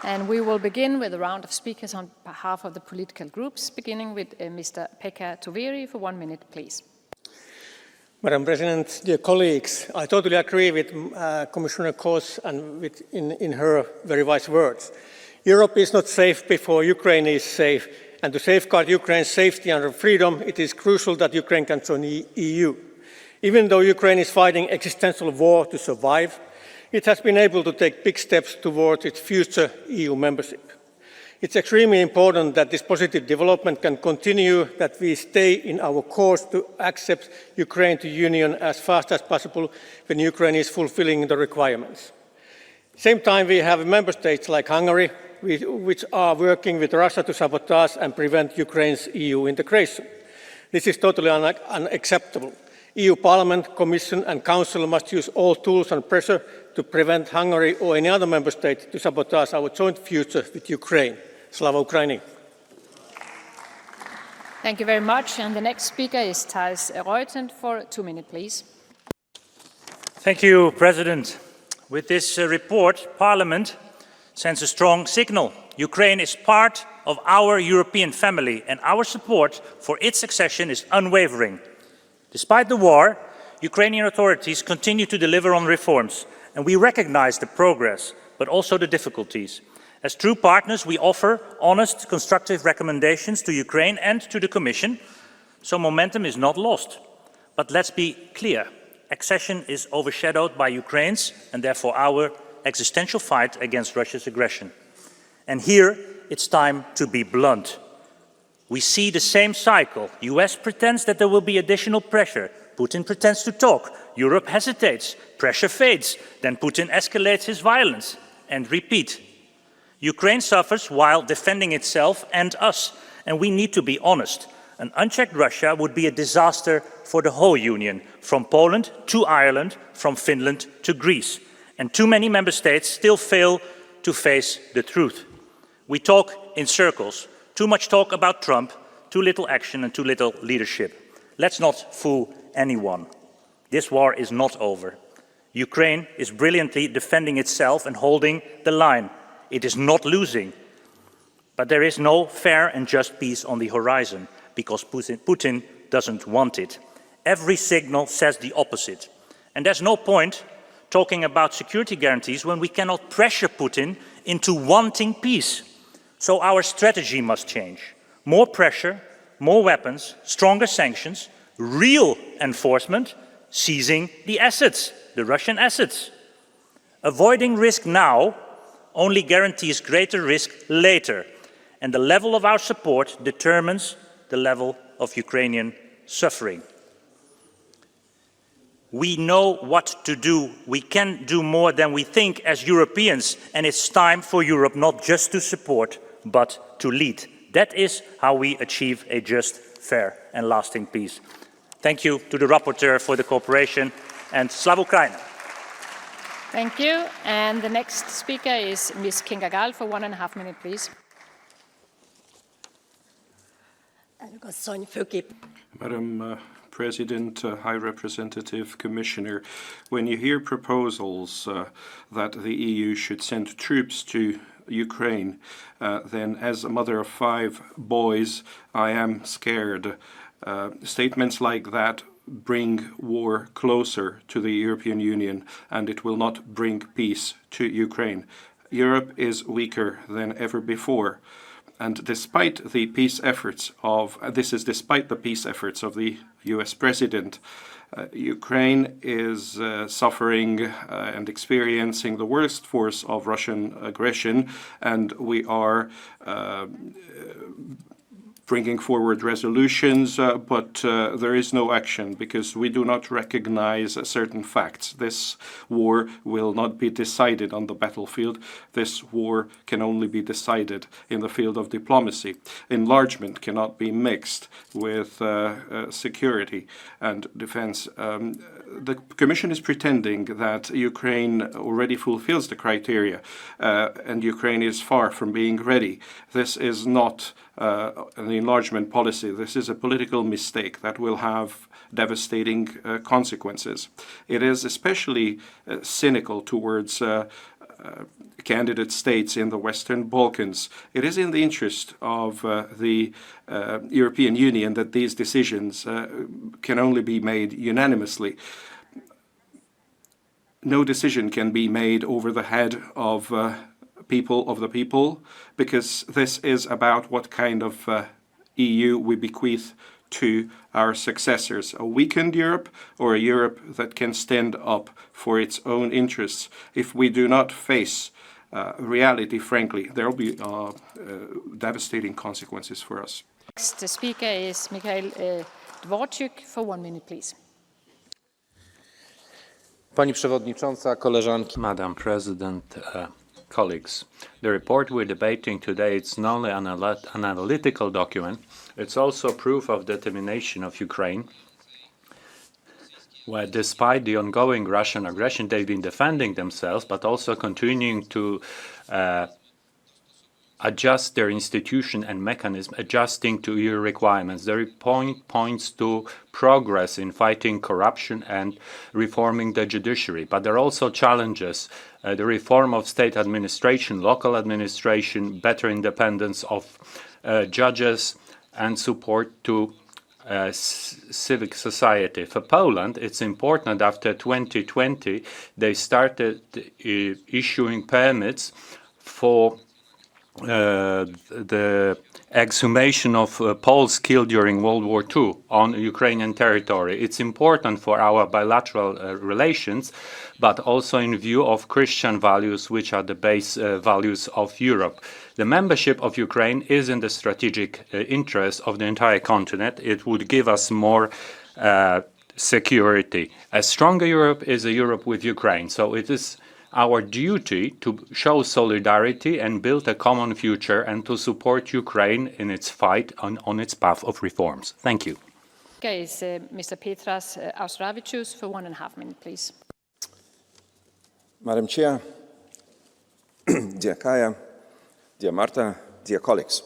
And we will begin with a round of speakers on behalf of the political groups, beginning with Mr. Pekka Toveri for 1 minute, please. Madam President, dear colleagues, I totally agree with Commissioner Kos and in her very wise words. Europe is not safe before Ukraine is safe, and to safeguard Ukraine's safety and freedom, it is crucial that Ukraine can join the EU. Even though Ukraine is fighting existential war to survive, it has been able to take big steps towards its future EU membership. It's extremely important that this positive development can continue, that we stay in our course to accept Ukraine to the Union as fast as possible when Ukraine is fulfilling the requirements. At the same time, we have member states like Hungary, which are working with Russia to sabotage and prevent Ukraine's EU integration. This is totally unacceptable. EU Parliament, Commission and Council must use all tools and pressure to prevent Hungary or any other member state to sabotage our joint future with Ukraine. Slava Ukraini. Thank you very much. And the next speaker is Thijs Reuten for 2 minutes, please. Thank you, President. With this report, Parliament sends a strong signal. Ukraine is part of our European family, and our support for its accession is unwavering. Despite the war, Ukrainian authorities continue to deliver on reforms, and we recognize the progress, but also the difficulties. As true partners, we offer honest, constructive recommendations to Ukraine and to the Commission, so momentum is not lost. But let's be clear, accession is overshadowed by Ukraine's, and therefore our, existential fight against Russia's aggression. And here, it's time to be blunt. We see the same cycle. US pretends that there will be additional pressure. Putin pretends to talk. Europe hesitates. Pressure fades. Then Putin escalates his violence. And repeat. Ukraine suffers while defending itself and us. And we need to be honest. An unchecked Russia would be a disaster for the whole Union, from Poland to Ireland, from Finland to Greece. And too many member states still fail to face the truth. We talk in circles. Too much talk about Trump, too little action and too little leadership. Let's not fool anyone. This war is not over. Ukraine is brilliantly defending itself and holding the line. It is not losing. But there is no fair and just peace on the horizon, because Putin doesn't want it. Every signal says the opposite. And there's no point talking about security guarantees when we cannot pressure Putin into wanting peace. So our strategy must change. More pressure, more weapons, stronger sanctions, real enforcement, seizing the assets, the Russian assets. Avoiding risk now only guarantees greater risk later, and the level of our support determines the level of Ukrainian suffering. We know what to do. We can do more than we think as Europeans, and it's time for Europe not just to support, but to lead. That is how we achieve a just, fair and lasting peace. Thank you to the rapporteur for the cooperation, and Slava Ukraini. Thank you. And the next speaker is Ms. Kinga Gál for 1.5 minutes, please. Madam President, High Representative, Commissioner, when you hear proposals that the EU should send troops to Ukraine, then as a mother of 5 boys, I am scared. Statements like that bring war closer to the European Union, and it will not bring peace to Ukraine. Europe is weaker than ever before. And despite the peace efforts of the US President, Ukraine is suffering and experiencing the worst force of Russian aggression, and we are bringing forward resolutions, but there is no action because we do not recognize certain facts. This war will not be decided on the battlefield. This war can only be decided in the field of diplomacy. Enlargement cannot be mixed with security and defense. The Commission is pretending that Ukraine already fulfills the criteria, and Ukraine is far from being ready. This is not an enlargement policy. This is a political mistake that will have devastating consequences. It is especially cynical towards candidate states in the Western Balkans. It is in the interest of the European Union that these decisions can only be made unanimously. No decision can be made over the head of the people, because this is about what kind of EU we bequeath to our successors, a weakened Europe or a Europe that can stand up for its own interests. If we do not face reality, frankly, there will be devastating consequences for us. Next speaker is MEP Dvorczyk for 1 minute, please. Pani Przewodnicząca, koleżanki. Madam President, colleagues, the report we're debating today is not only an analytical document, it's also proof of determination of Ukraine, where despite the ongoing Russian aggression, they've been defending themselves, but also continuing to adjust their institution and mechanism, adjusting to EU requirements. The report points to progress in fighting corruption and reforming the judiciary. But there are also challenges. The reform of state administration, local administration, better independence of judges, and support to civic society. For Poland, it's important after 2020, they started issuing permits for the exhumation of Poles killed during World War II on Ukrainian territory. It's important for our bilateral relations, but also in view of Christian values, which are the base values of Europe. The membership of Ukraine is in the strategic interest of the entire continent. It would give us more security. A stronger Europe is a Europe with Ukraine. So it is our duty to show solidarity and build a common future and to support Ukraine in its fight on its path of reforms. Thank you. Okay, is Mr. Petras Auštrevičius for 1.5 minutes, please. Madam Chair, dear Kaja, dear Marta, dear colleagues,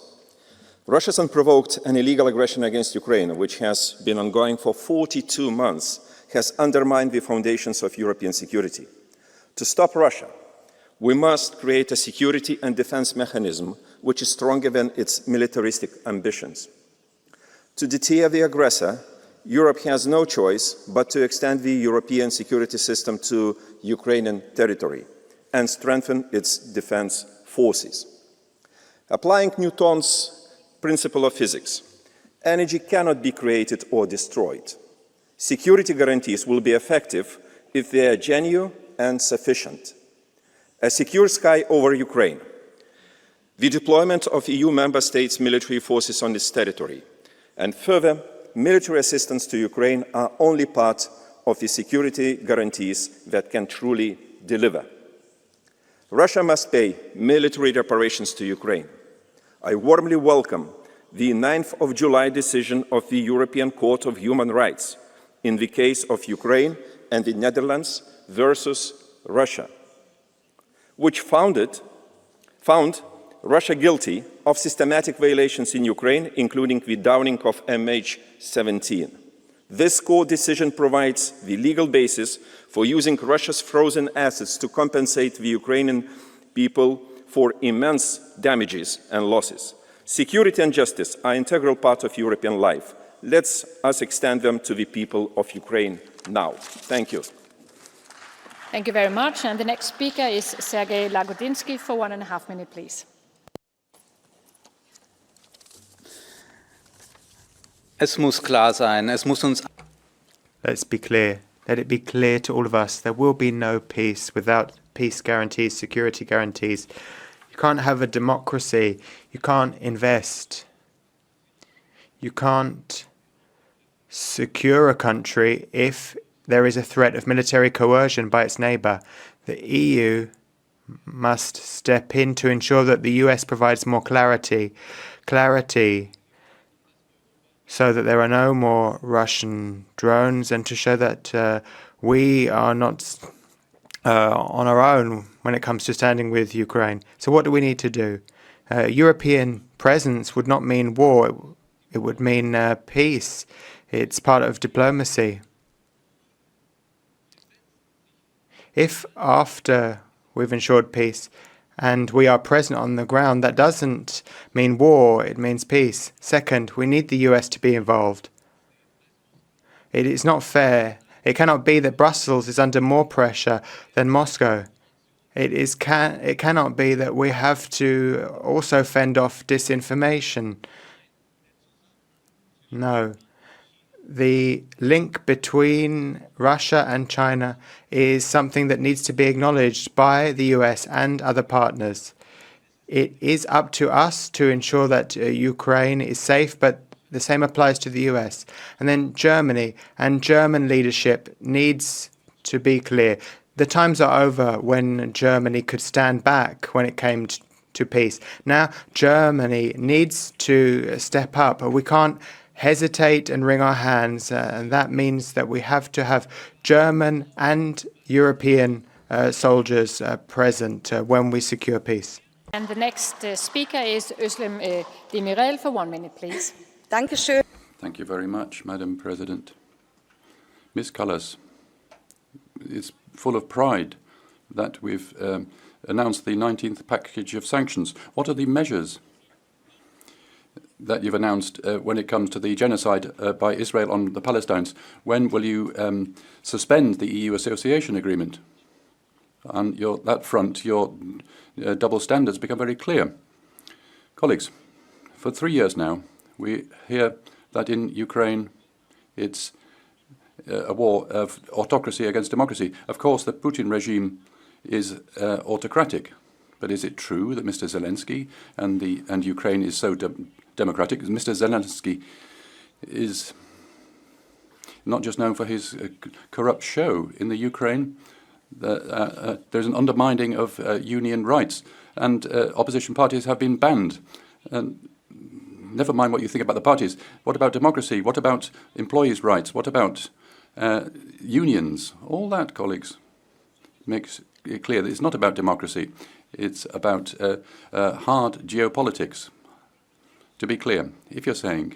Russia's unprovoked and illegal aggression against Ukraine, which has been ongoing for 42 months, has undermined the foundations of European security. To stop Russia, we must create a security and defense mechanism which is stronger than its militaristic ambitions. To deter the aggressor, Europe has no choice but to extend the European security system to Ukrainian territory and strengthen its defense forces. Applying Newton's principle of physics, energy cannot be created or destroyed. Security guarantees will be effective if they are genuine and sufficient. A secure sky over Ukraine, the deployment of EU member states' military forces on its territory, and further military assistance to Ukraine are only part of the security guarantees that can truly deliver. Russia must pay military reparations to Ukraine. I warmly welcome the 9th of July decision of the European Court of Human Rights in the case of Ukraine and the Netherlands versus Russia, which found Russia guilty of systematic violations in Ukraine, including the downing of MH17. This court decision provides the legal basis for using Russia's frozen assets to compensate the Ukrainian people for immense damages and losses. Security and justice are an integral part of European life. Let us extend them to the people of Ukraine now. Thank you. Thank you very much. And the next speaker is Sergei Lagodinsky for 1.5 minutes, please. Es muss klar sein, es muss uns. Let's be clear. Let it be clear to all of us. There will be no peace without peace guarantees, security guarantees. You can't have a democracy. You can't invest. You can't secure a country if there is a threat of military coercion by its neighbour. The EU must step in to ensure that the US provides more clarity so that there are no more Russian drones, and to show that we are not on our own when it comes to standing with Ukraine. So what do we need to do? European presence would not mean war. It would mean peace. It's part of diplomacy. If after we've ensured peace, and we are present on the ground. That doesn't mean war, it means peace. Second, we need the US to be involved. It is not fair. It cannot be that Brussels is under more pressure than Moscow. It cannot be that we have to also fend off disinformation. No. The link between Russia and China is something that needs to be acknowledged by the US and other partners. It is up to us to ensure that Ukraine is safe, but the same applies to the US. And then Germany and German leadership needs to be clear. The times are over when Germany could stand back when it came to peace. Now Germany needs to step up. We can't hesitate and wring our hands, and that means that we have to have German and European soldiers present when we secure peace. And the next speaker is Özlem Demirel for 1 minute, please. Thank you very much, Madam President. Ms. Kallas, it's full of pride that we've announced the 19th package of sanctions. What are the measures that you've announced when it comes to the genocide by Israel on the Palestinians? When will you suspend the EU association agreement? On that front, your double standards become very clear. Colleagues, for 3 years now, we hear that in Ukraine it's a war of autocracy against democracy. Of course, the Putin regime is autocratic, but is it true that Mr. Zelensky and Ukraine is so democratic? Mr. Zelensky is not just known for his corrupt show in the Ukraine. There's an undermining of union rights, and opposition parties have been banned. And never mind what you think about the parties. What about democracy? What about employees' rights? What about unions? All that, colleagues, makes it clear that it's not about democracy. It's about hard geopolitics. To be clear, if you're saying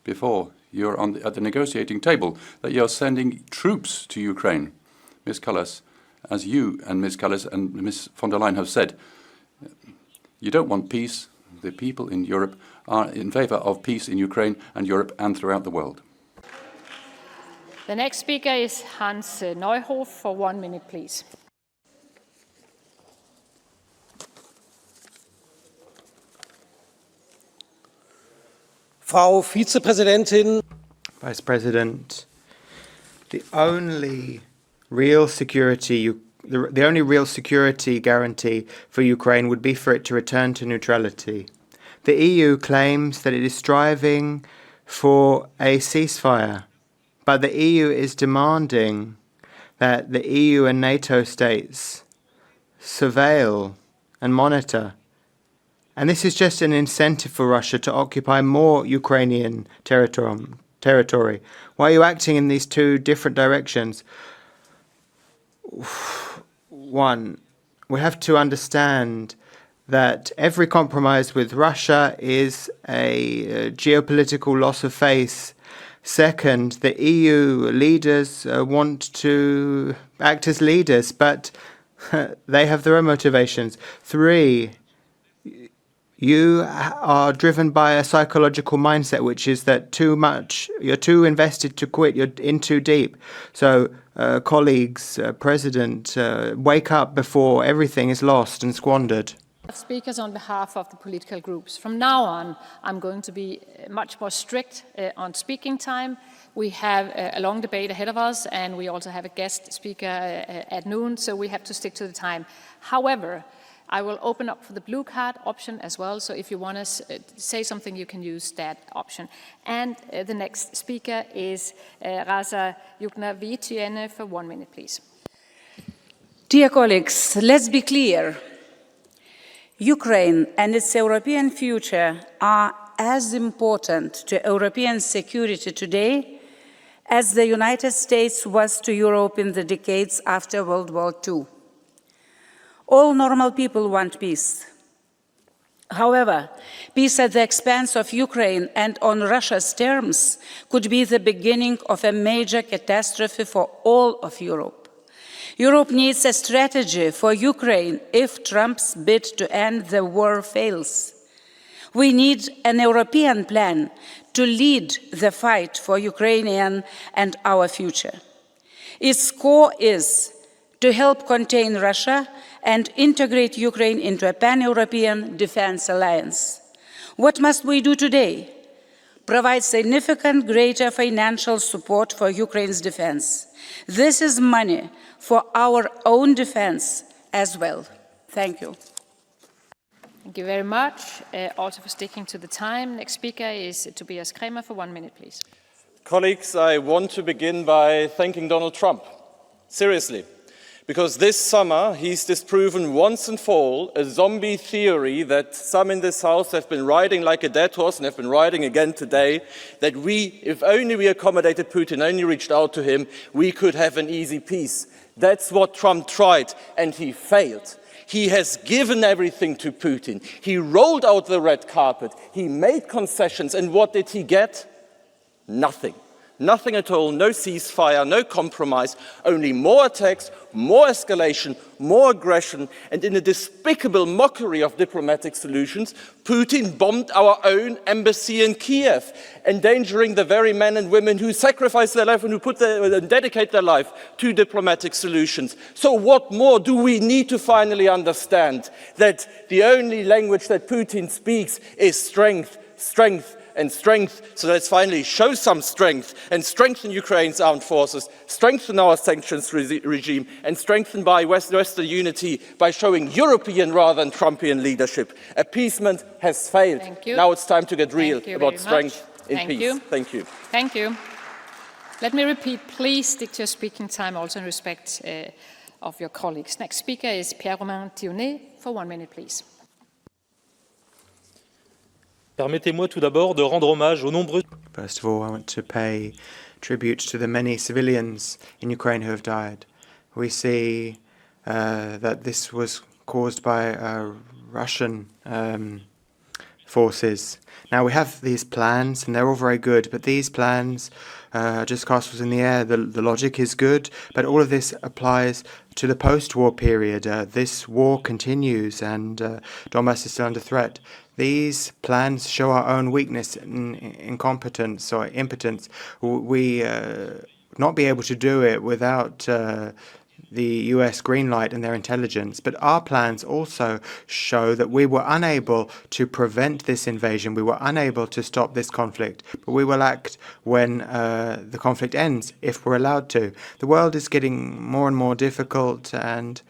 before you're at the negotiating table that you're sending troops to Ukraine, Ms. Kallas, as you and Ms. Kallas and Ms. von der Leyen have said, you don't want peace. The people in Europe are in favor of peace in Ukraine and Europe and throughout the world. The next speaker is Hans Neuhoff for 1 minute, please. Frau Vizepräsidentin. Vice President, the only real security guarantee for Ukraine would be for it to return to neutrality. The EU claims that it is striving for a ceasefire, but the EU is demanding that the EU and NATO states surveil and monitor. And this is just an incentive for Russia to occupy more Ukrainian territory. Why are you acting in these two different directions? One, we have to understand that every compromise with Russia is a geopolitical loss of face. Second, the EU leaders want to act as leaders, but they have their own motivations. Three, you are driven by a psychological mindset, which is that you're too invested to quit, you're in too deep. So, colleagues, President, wake up before everything is lost and squandered. Speakers on behalf of the political groups. From now on, I'm going to be much more strict on speaking time. We have a long debate ahead of us, and we also have a guest speaker at noon, so we have to stick to the time. However, I will open up for the blue card option as well, so if you want to say something, you can use that option. And the next speaker is Raza Yukna-Viitiene for 1 minute, please. Dear colleagues, let's be clear. Ukraine and its European future are as important to European security today as the United States was to Europe in the decades after World War II. All normal people want peace. However, peace at the expense of Ukraine and on Russia's terms could be the beginning of a major catastrophe for all of Europe. Europe needs a strategy for Ukraine if Trump's bid to end the war fails. We need an European plan to lead the fight for Ukrainian and our future. Its core is to help contain Russia and integrate Ukraine into a pan-European defense alliance. What must we do today? Provide significant greater financial support for Ukraine's defense. This is money for our own defense as well. Thank you. Thank you very much, also for sticking to the time. Next speaker is Tobias Kremer for 1 minute, please. Colleagues, I want to begin by thanking Donald Trump. Seriously. Because this summer, he's disproven once and for all a zombie theory that some in this House have been riding like a dead horse and have been riding again today, that if only we accommodated Putin, only reached out to him, we could have an easy peace. That's what Trump tried, and he failed. He has given everything to Putin. He rolled out the red carpet. He made concessions, and what did he get? Nothing. Nothing at all, no ceasefire, no compromise, only more attacks, more escalation, more aggression, and in a despicable mockery of diplomatic solutions, Putin bombed our own embassy in Kiev, endangering the very men and women who sacrifice their life and who dedicate their life to diplomatic solutions. So what more do we need to finally understand? That the only language that Putin speaks is strength, strength, and strength, so let's finally show some strength and strengthen Ukraine's armed forces, strengthen our sanctions regime, and strengthen by Western unity by showing European rather than Trumpian leadership. Appeasement has failed. Now it's time to get real about strength in peace. Thank you. Thank you. Let me repeat, please stick to your speaking time, also in respect of your colleagues. Next speaker is Pierre-Romain Thionnet for 1 minute, please. Permettez-moi tout d'abord de rendre hommage aux nombreux... First of all, I want to pay tribute to the many civilians in Ukraine who have died. We see that this was caused by Russian forces. Now, we have these plans, and they're all very good, but these plans just castles in the air. The logic is good, but all of this applies to the post-war period. This war continues, and Donbass is still under threat. These plans show our own weakness and incompetence or impotence. We not be able to do it without the US green light and their intelligence. But our plans also show that we were unable to prevent this invasion. We were unable to stop this conflict. But we will act when the conflict ends, if we're allowed to. The world is getting more and more difficult, and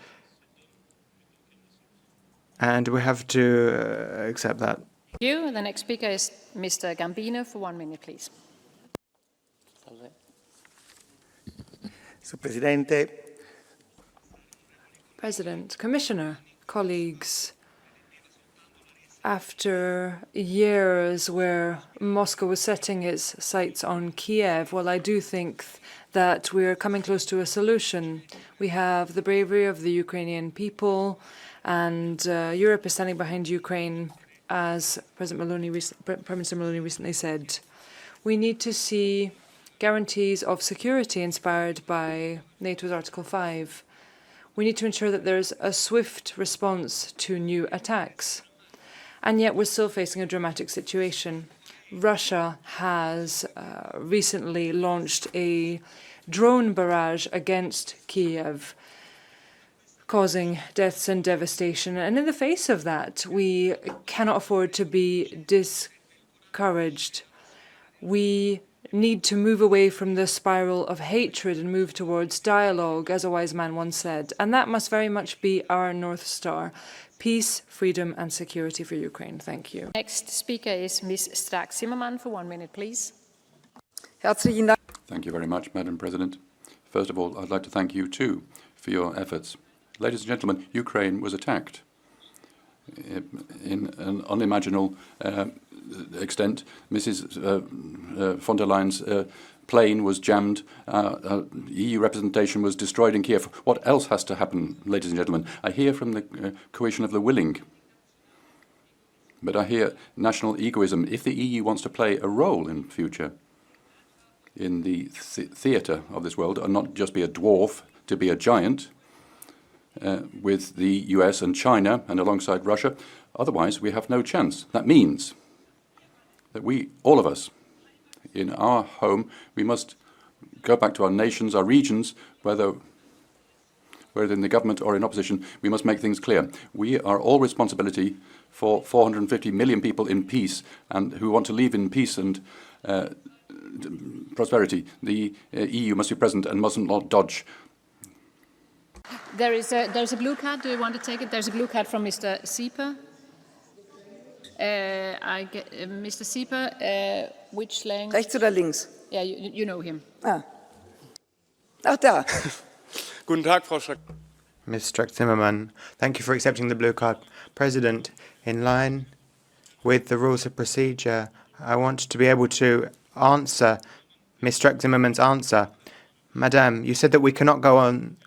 we have to accept that. Thank you. The next speaker is Mr. Gambino for 1 minute, please. So, President, Commissioner, colleagues, after years where Moscow was setting its sights on Kiev, well, I do think that we're coming close to a solution. We have the bravery of the Ukrainian people, and Europe is standing behind Ukraine, as Prime Minister Maloney recently said. We need to see guarantees of security inspired by NATO's Article 5. We need to ensure that there's a swift response to new attacks. And yet we're still facing a dramatic situation. Russia has recently launched a drone barrage against Kiev, causing deaths and devastation. And in the face of that, we cannot afford to be discouraged. We need to move away from the spiral of hatred and move towards dialogue, as a wise man once said. And that must very much be our North Star. Peace, freedom, and security for Ukraine. Thank you. Next speaker is Ms. Strack-Zimmermann for 1 minute, please. Thank you very much, Madam President. First of all, I'd like to thank you, too, for your efforts. Ladies and gentlemen, Ukraine was attacked in an unimaginable extent. Mrs. von der Leyen's plane was jammed. EU representation was destroyed in Kiev. What else has to happen, ladies and gentlemen? I hear from the coalition of the willing, but I hear national egoism. If the EU wants to play a role in future in the theatre of this world, and not just be a dwarf, to be a giant, with the US and China and alongside Russia. Otherwise, we have no chance. That means that we, all of us, in our home, we must go back to our nations, our regions, whether in the government or in opposition, we must make things clear. We are all responsibility for 450 million people in peace and who want to live in peace and prosperity. The EU must be present and mustn't not dodge. There's a blue card. Do you want to take it? There's a blue card from Mr. Sieper. Mr. Sieper, which language? Rechts oder links? Yeah, you know him. Ah. Ach, da. Guten Tag, Frau Strack. Ms. Strack-Zimmermann, thank you for accepting the blue card. President, in line with the rules of procedure, I want to be able to answer Ms. Strack-Zimmermann's answer. Madame, you said that we cannot go on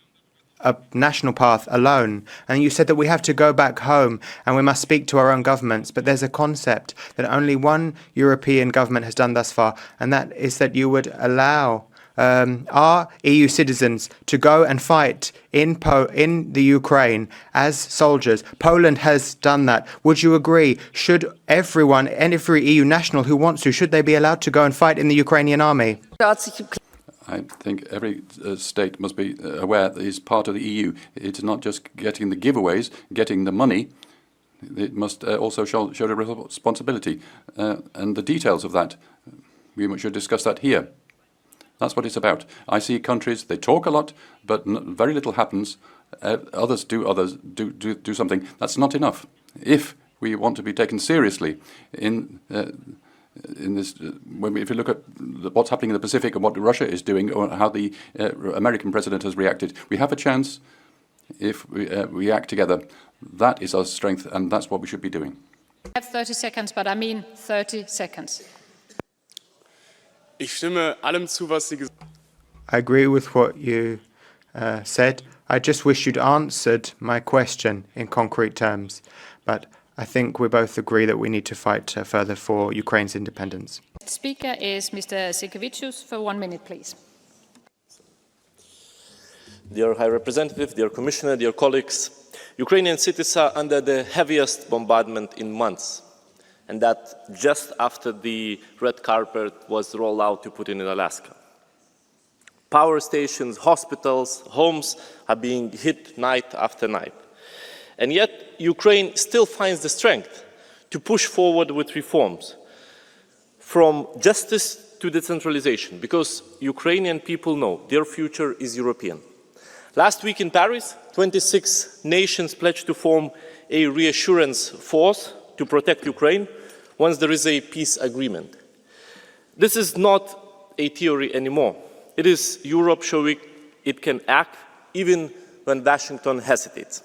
a national path alone, and you said that we have to go back home and we must speak to our own governments, but there's a concept that only one European government has done thus far, and that is that you would allow our EU citizens to go and fight in the Ukraine as soldiers. Poland has done that. Would you agree? Should everyone, and every EU national who wants to, should they be allowed to go and fight in the Ukrainian army? I think every state must be aware that it's part of the EU. It's not just getting the giveaways, getting the money. It must also show the responsibility. And the details of that, we should discuss that here. That's what it's about. I see countries, they talk a lot, but very little happens. Others do something. That's not enough. If we want to be taken seriously in this, if you look at what's happening in the Pacific and what Russia is doing, or how the American president has reacted, we have a chance if we act together. That is our strength, and that's what we should be doing. I have 30 seconds, but I mean 30 seconds. Ich stimme allem zu, was Sie gesagt haben. I agree with what you said. I just wish you'd answered my question in concrete terms. But I think we both agree that we need to fight further for Ukraine's independence. The speaker is Mr. Sikevicius for 1 minute, please. Dear High Representative, dear Commissioner, dear colleagues, Ukrainian cities are under the heaviest bombardment in months. And that just after the red carpet was rolled out to Putin in Alaska. Power stations, hospitals, homes are being hit night after night. And yet, Ukraine still finds the strength to push forward with reforms, from justice to decentralization, because Ukrainian people know their future is European. Last week in Paris, 26 nations pledged to form a reassurance force to protect Ukraine once there is a peace agreement. This is not a theory anymore. It is Europe showing it can act even when Washington hesitates.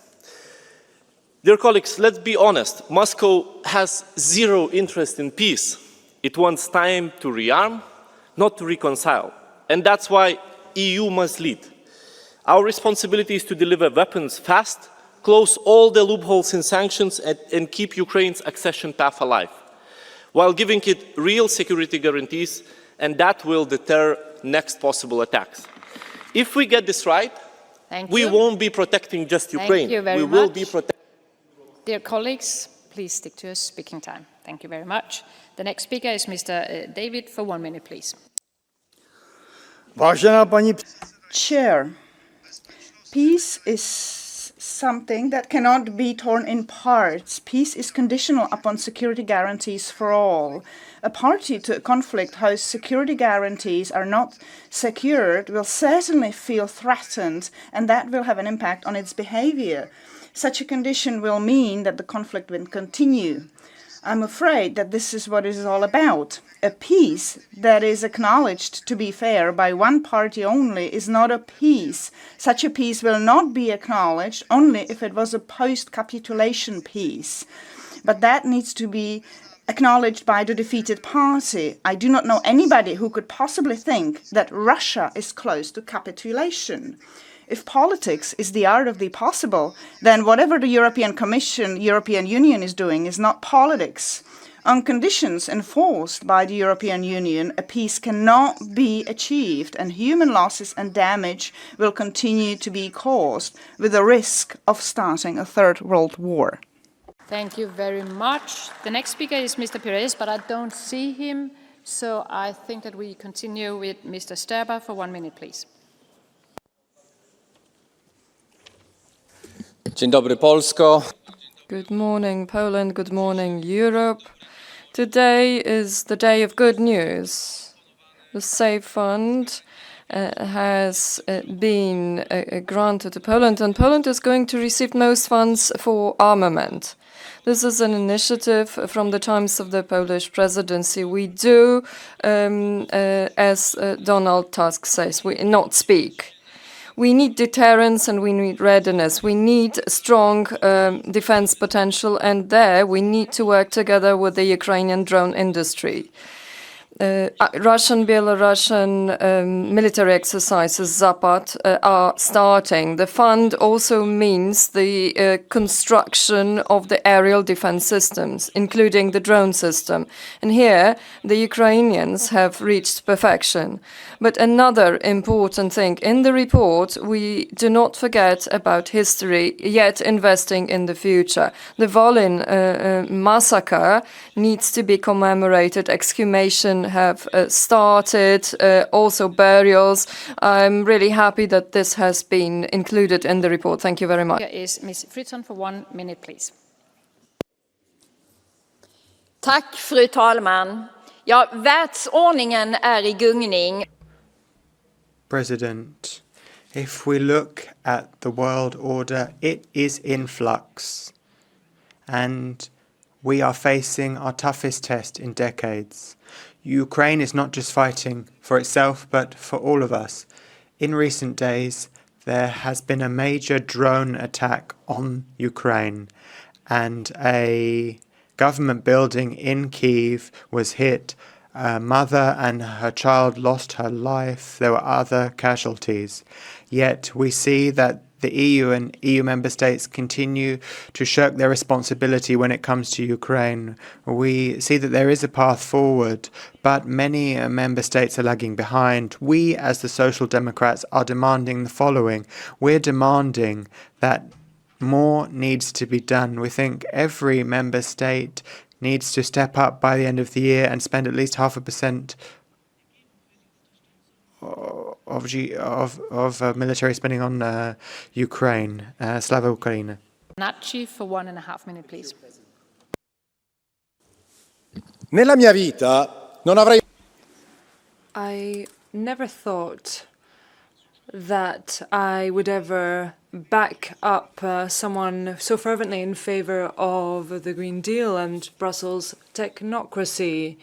Dear colleagues, let's be honest. Moscow has zero interest in peace. It wants time to rearm, not to reconcile. And that's why EU must lead. Our responsibility is to deliver weapons fast, close all the loopholes in sanctions, and keep Ukraine's accession path alive, while giving it real security guarantees, and that will deter next possible attacks. If we get this right, we won't be protecting just Ukraine. Thank you very much. We will be protecting. Dear colleagues, please stick to your speaking time. Thank you very much. The next speaker is Mr. David for 1 minute, please. Chair, peace is something that cannot be torn in parts. Peace is conditional upon security guarantees for all. A party to a conflict whose security guarantees are not secured will certainly feel threatened, and that will have an impact on its behavior. Such a condition will mean that the conflict will continue. I'm afraid that this is what it is all about. A peace that is acknowledged to be fair by one party only is not a peace. Such a peace will not be acknowledged only if it was a post-capitulation peace. But that needs to be acknowledged by the defeated party. I do not know anybody who could possibly think that Russia is close to capitulation. If politics is the art of the possible, then whatever the European Commission, European Union is doing is not politics. On conditions enforced by the European Union, a peace cannot be achieved, and human losses and damage will continue to be caused, with the risk of starting a third world war. Thank you very much. The next speaker is Mr. Perez, but I don't see him, so I think that we continue with Mr. Sterber for 1 minute, please. Dzień dobry, Polsko. Good morning, Poland. Good morning, Europe. Today is the day of good news. The SAFE Fund has been granted to Poland, and Poland is going to receive most funds for armament. This is an initiative from the times of the Polish presidency. We do, as Donald Tusk says, we not speak. We need deterrence and we need readiness. We need strong defense potential, and there we need to work together with the Ukrainian drone industry. Russian-Belarusian military exercises, Zapad, are starting. The fund also means the construction of the aerial defense systems, including the drone system. And here, the Ukrainians have reached perfection. But another important thing, in the report, we do not forget about history, yet investing in the future. The Volyn massacre needs to be commemorated. Exhumation have started, also burials. I'm really happy that this has been included in the report. Thank you very much. Here is Ms. Fritton for 1 minute, please. Tack, fru talman. Ja, världsordningen är I gungning. President, if we look at the world order, it is in flux. And we are facing our toughest test in decades. Ukraine is not just fighting for itself, but for all of us. In recent days, there has been a major drone attack on Ukraine, and a government building in Kyiv was hit. A mother and her child lost her life. There were other casualties. Yet we see that the EU and EU member states continue to shirk their responsibility when it comes to Ukraine. We see that there is a path forward, but many member states are lagging behind. We, as the Social Democrats, are demanding the following. We're demanding that more needs to be done. We think every member state needs to step up by the end of the year and spend at least 0.5% of military spending on Ukraine. Slava Ukraine. Vannacci for 1.5 minutes, please. Nella mia vita non avrei. I never thought that I would ever back up someone so fervently in favor of the Green Deal and Brussels technocracy.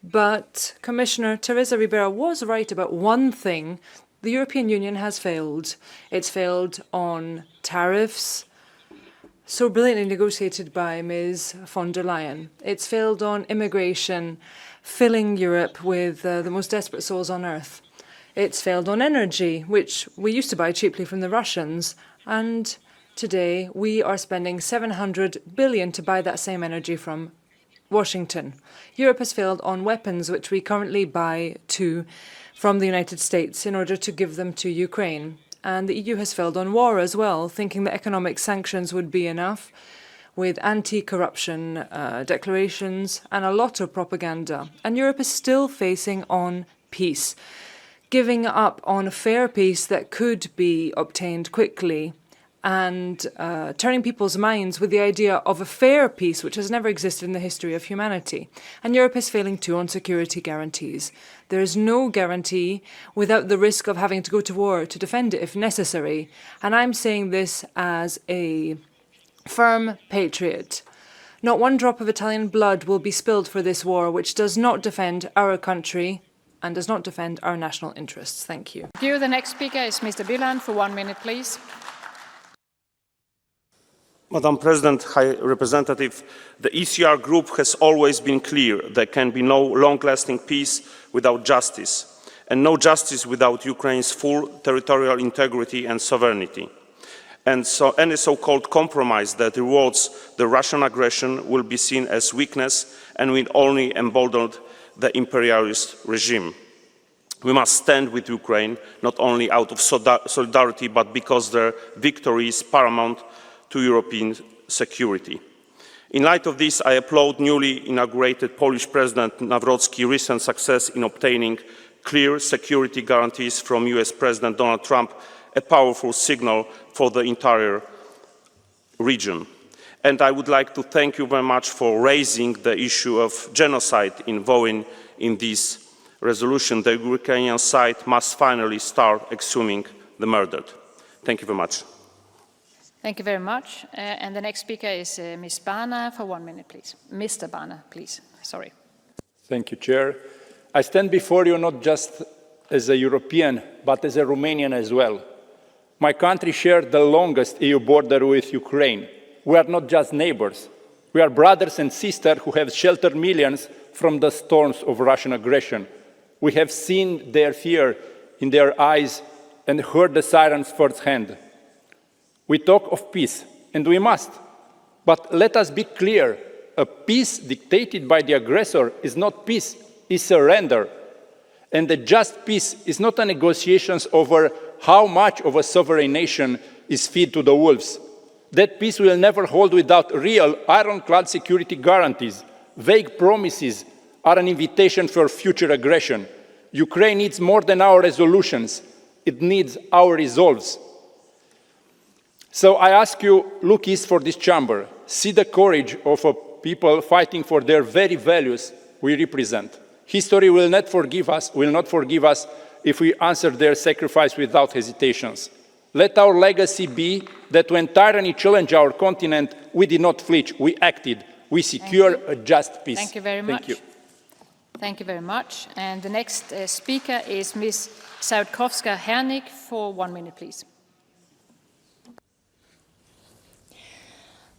But Commissioner Teresa Ribeiro was right about one thing. The European Union has failed. It's failed on tariffs, so brilliantly negotiated by Ms. von der Leyen. It's failed on immigration, filling Europe with the most desperate souls on earth. It's failed on energy, which we used to buy cheaply from the Russians, and today we are spending 700 billion to buy that same energy from Washington. Europe has failed on weapons, which we currently buy from the United States in order to give them to Ukraine. And the EU has failed on war as well, thinking that economic sanctions would be enough, with anti-corruption declarations and a lot of propaganda. And Europe is still facing on peace, giving up on a fair peace that could be obtained quickly, and turning people's minds with the idea of a fair peace which has never existed in the history of humanity. And Europe is failing too on security guarantees. There is no guarantee without the risk of having to go to war to defend it if necessary. And I'm saying this as a firm patriot. Not one drop of Italian blood will be spilled for this war, which does not defend our country and does not defend our national interests. Thank you. Thank you. The next speaker is Mr. Bilan for 1 minute, please. Madam President, High Representative, the ECR group has always been clear there can be no long-lasting peace without justice, and no justice without Ukraine's full territorial integrity and sovereignty. and so any so-called compromise that rewards the Russian aggression will be seen as weakness and will only embolden the imperialist regime. We must stand with Ukraine, not only out of solidarity, but because their victory is paramount to European security. In light of this, I applaud newly inaugurated Polish President Nawrocki's recent success in obtaining clear security guarantees from US President Donald Trump, a powerful signal for the entire region. And I would like to thank you very much for raising the issue of genocide involved in this resolution. The Ukrainian side must finally start exhuming the murdered. Thank you very much. Thank you very much. And the next speaker is Ms. Bana for 1 minute, please. Mr. Bana, please. Sorry. Thank you, Chair. I stand before you not just as a European, but as a Romanian as well. My country shared the longest EU border with Ukraine. We are not just neighbors. We are brothers and sisters who have sheltered millions from the storms of Russian aggression. We have seen their fear in their eyes and heard the sirens firsthand. We talk of peace, and we must. But let us be clear, a peace dictated by the aggressor is not peace, it's surrender. And a just peace is not a negotiation over how much of a sovereign nation is fed to the wolves. That peace will never hold without real ironclad security guarantees. Vague promises are an invitation for future aggression. Ukraine needs more than our resolutions. It needs our resolves. So I ask you, look east for this chamber. See the courage of a people fighting for their very values we represent. History will not forgive us if we answer their sacrifice without hesitations. Let our legacy be that when tyranny challenged our continent, we did not flinch, we acted. We secured a just peace. Thank you very much. Thank you. Thank you very much. And the next speaker is Ms. Zjaczkowska-Hernik for 1 minute, please.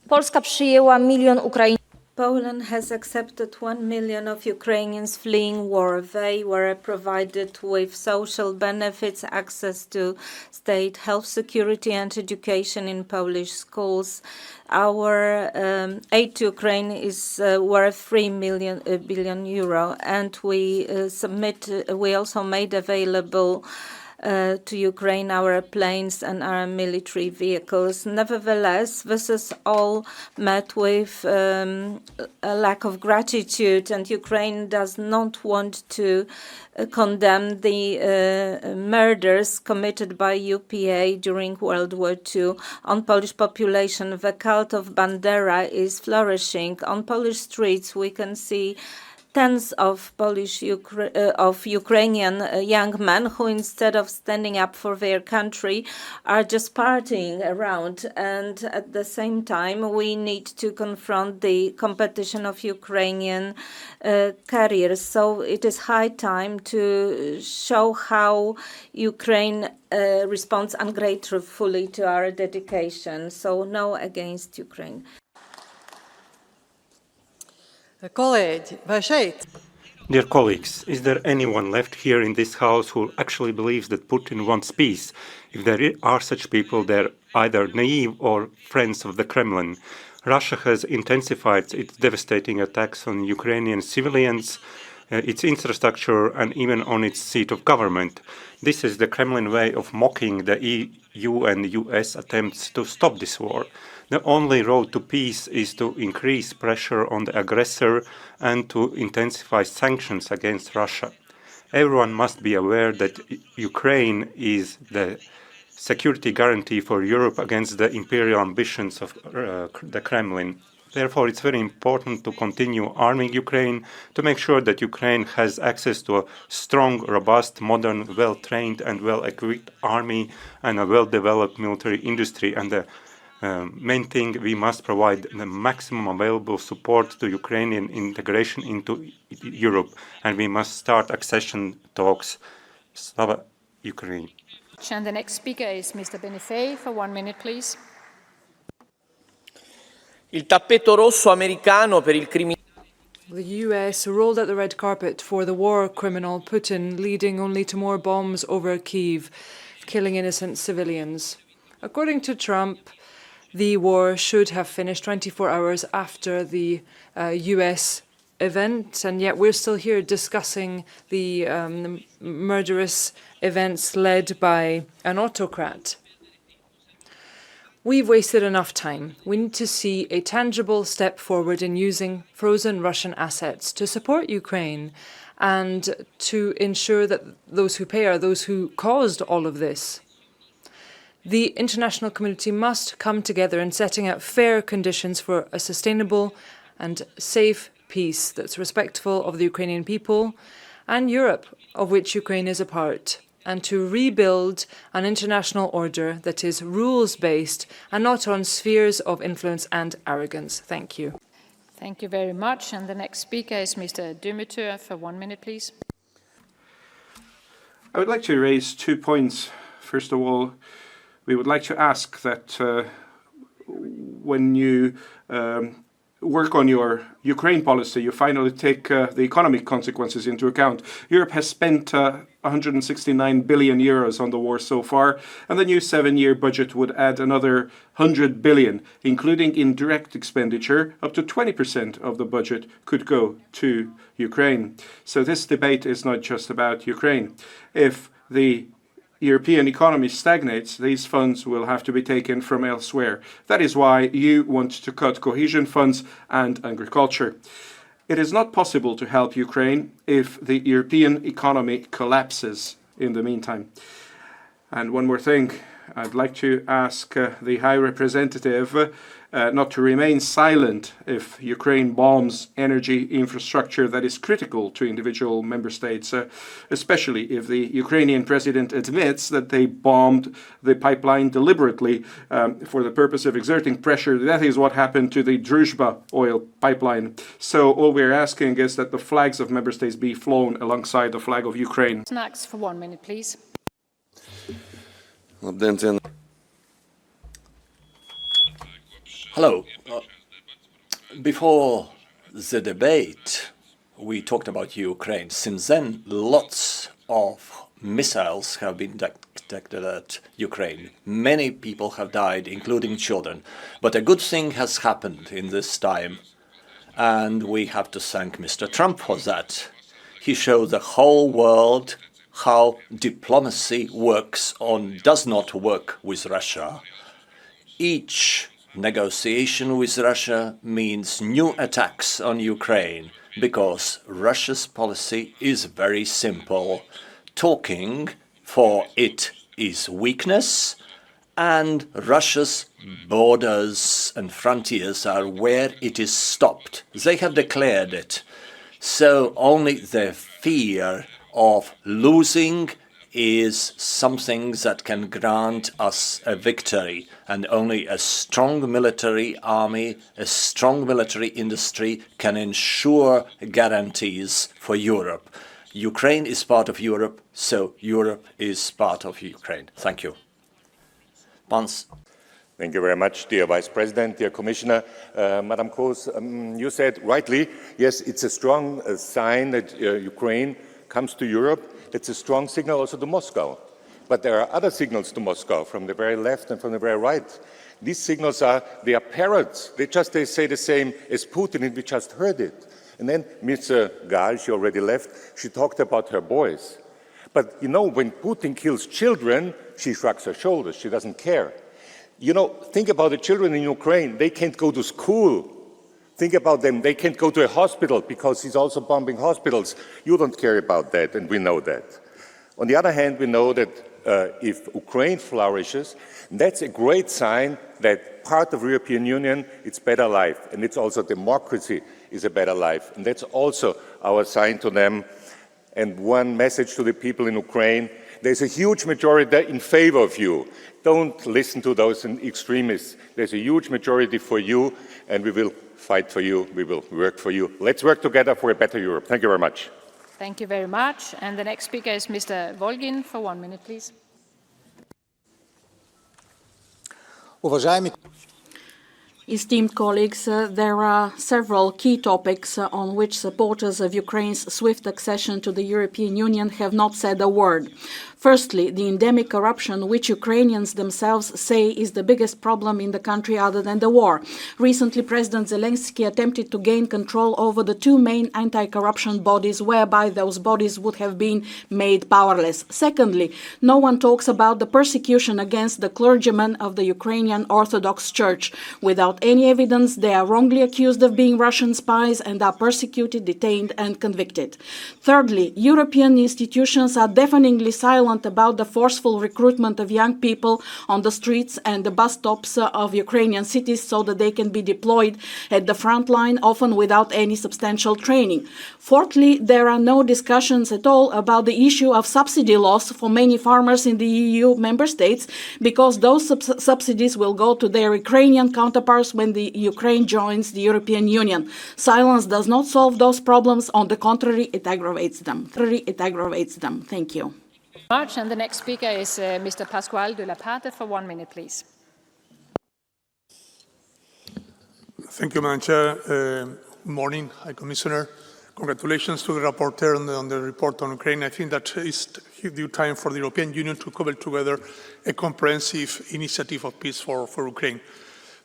Polska przyjęła 1 milion Ukraińców. Poland has accepted 1 million of Ukrainians fleeing war. They were provided with social benefits, access to state health security and education in Polish schools. Our aid to Ukraine is worth 3 billion euro, and we also made available to Ukraine our planes and our military vehicles. Nevertheless, this is all met with a lack of gratitude, and Ukraine does not want to condemn the murders committed by UPA during World War II on Polish population. The cult of Bandera is flourishing. On Polish streets, we can see tens of Ukrainian young men who, instead of standing up for their country, are just partying around. And at the same time, we need to confront the competition of Ukrainian carriers. So it is high time to show how Ukraine responds ungratefully to our dedication. So no against Ukraine. Dear colleagues, is there anyone left here in this House who actually believes that Putin wants peace? If there are such people, they're either naive or friends of the Kremlin. Russia has intensified its devastating attacks on Ukrainian civilians, its infrastructure, and even on its seat of government. This is the Kremlin way of mocking the EU and US attempts to stop this war. The only road to peace is to increase pressure on the aggressor and to intensify sanctions against Russia. Everyone must be aware that Ukraine is the security guarantee for Europe against the imperial ambitions of the Kremlin. Therefore, it's very important to continue arming Ukraine, to make sure that Ukraine has access to a strong, robust, modern, well-trained and well-equipped army and a well-developed military industry. And the main thing, we must provide the maximum available support to Ukrainian integration into Europe, and we must start accession talks. Slava Ukraine. And the next speaker is Mr. Benifei for 1 minute, please. Il tappeto rosso americano per il criminale. The US rolled out the red carpet for the war criminal Putin, leading only to more bombs over Kyiv, killing innocent civilians. According to Trump, the war should have finished 24 hours after the US event, and yet we're still here discussing the murderous events led by an autocrat. We've wasted enough time. We need to see a tangible step forward in using frozen Russian assets to support Ukraine and to ensure that those who pay are those who caused all of this. The international community must come together in setting out fair conditions for a sustainable and safe peace that's respectful of the Ukrainian people and Europe, of which Ukraine is a part, and to rebuild an international order that is rules-based and not on spheres of influence and arrogance. Thank you. Thank you very much. And the next speaker is Mr. Demirel for 1 minute, please. I would like to raise 2 points. First of all, we would like to ask that when you work on your Ukraine policy, you finally take the economic consequences into account. Europe has spent 169 billion euros on the war so far, and the new 7-year budget would add another 100 billion, including indirect expenditure. Up to 20% of the budget could go to Ukraine. So this debate is not just about Ukraine. If the European economy stagnates, these funds will have to be taken from elsewhere. That is why you want to cut cohesion funds and agriculture. It is not possible to help Ukraine if the European economy collapses in the meantime. And one more thing, I'd like to ask the High Representative not to remain silent if Ukraine bombs energy infrastructure that is critical to individual member states, especially if the Ukrainian president admits that they bombed the pipeline deliberately for the purpose of exerting pressure. That is what happened to the Druzhba oil pipeline. So all we're asking is that the flags of member states be flown alongside the flag of Ukraine. Next for 1 minute, please. Hello. Before the debate, we talked about Ukraine. Since then, lots of missiles have been detected at Ukraine. Many people have died, including children. But a good thing has happened in this time, and we have to thank Mr. Trump for that. He showed the whole world how diplomacy works or does not work with Russia. Each negotiation with Russia means new attacks on Ukraine, because Russia's policy is very simple. Talking for it is weakness, and Russia's borders and frontiers are where it is stopped. They have declared it. So only the fear of losing is something that can grant us a victory, and only a strong military army, a strong military industry can ensure guarantees for Europe. Ukraine is part of Europe, so Europe is part of Ukraine. Thank you. Pans. Thank you very much, dear Vice President, dear Commissioner. Madam Kroes, you said rightly, yes, it's a strong sign that Ukraine comes to Europe. It's a strong signal also to Moscow. But there are other signals to Moscow from the very left and from the very right. These signals they are parrots. They say the same as Putin, and we just heard it. And then Mr. Gal, she already left, she talked about her boys. But you know, when Putin kills children, she shrugs her shoulders. She doesn't care. You know, think about the children in Ukraine. They can't go to school. Think about them. They can't go to a hospital because he's also bombing hospitals. You don't care about that, and we know that. On the other hand, we know that if Ukraine flourishes, that's a great sign that part of the European Union, it's better life, and it's also democracy is a better life. And that's also our sign to them. And one message to the people in Ukraine, there's a huge majority in favor of you. Don't listen to those extremists. There's a huge majority for you, and we will fight for you. We will work for you. Let's work together for a better Europe. Thank you very much. Thank you very much. And the next speaker is Mr. Volgin for 1 minute, please. Esteemed colleagues, there are several key topics on which supporters of Ukraine's swift accession to the European Union have not said a word. Firstly, the endemic corruption, which Ukrainians themselves say is the biggest problem in the country other than the war. Recently, President Zelensky attempted to gain control over the two main anti-corruption bodies, whereby those bodies would have been made powerless. Secondly, no one talks about the persecution against the clergymen of the Ukrainian Orthodox Church. Without any evidence, they are wrongly accused of being Russian spies and are persecuted, detained, and convicted. Thirdly, European institutions are deafeningly silent about the forceful recruitment of young people on the streets and the bus stops of Ukrainian cities so that they can be deployed at the front line, often without any substantial training. Fourthly, there are no discussions at all about the issue of subsidy loss for many farmers in the EU member states, because those subsidies will go to their Ukrainian counterparts when the Ukraine joins the European Union. Silence does not solve those problems. On the contrary, it aggravates them. Thank you. And the next speaker is Mr. Pasquale de la Parte for 1 minute, please. Thank you, Madam Chair. Good morning, High Commissioner. Congratulations to the rapporteur on the report on Ukraine. I think that it's due time for the European Union to cobble together a comprehensive initiative of peace for Ukraine.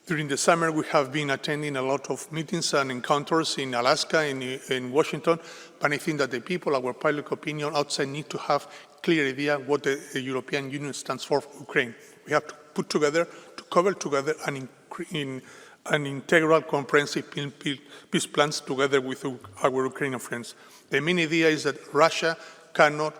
During the summer, we have been attending a lot of meetings and encounters in Alaska, in Washington, but I think that the people, our public opinion outside, need to have clear idea what the European Union stands for Ukraine. We have to put together, to cobble together an integral, comprehensive peace plans together with our Ukrainian friends. The main idea is that Russia cannot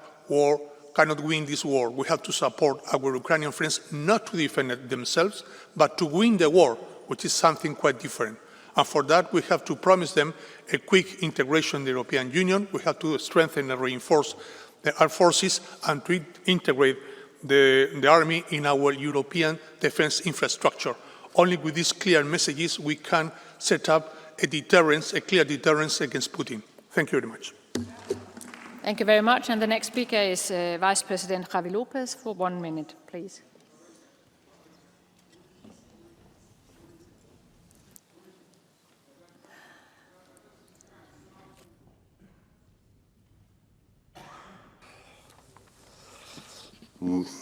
win this war. We have to support our Ukrainian friends not to defend themselves, but to win the war, which is something quite different. And for that, we have to promise them a quick integration in the European Union. We have to strengthen and reinforce the armed forces and to integrate the army in our European defense infrastructure. Only with these clear messages we can set up a clear deterrence against Putin. Thank you very much. Thank you very much. And the next speaker is Vice President Javi Lopez for 1 minute, please.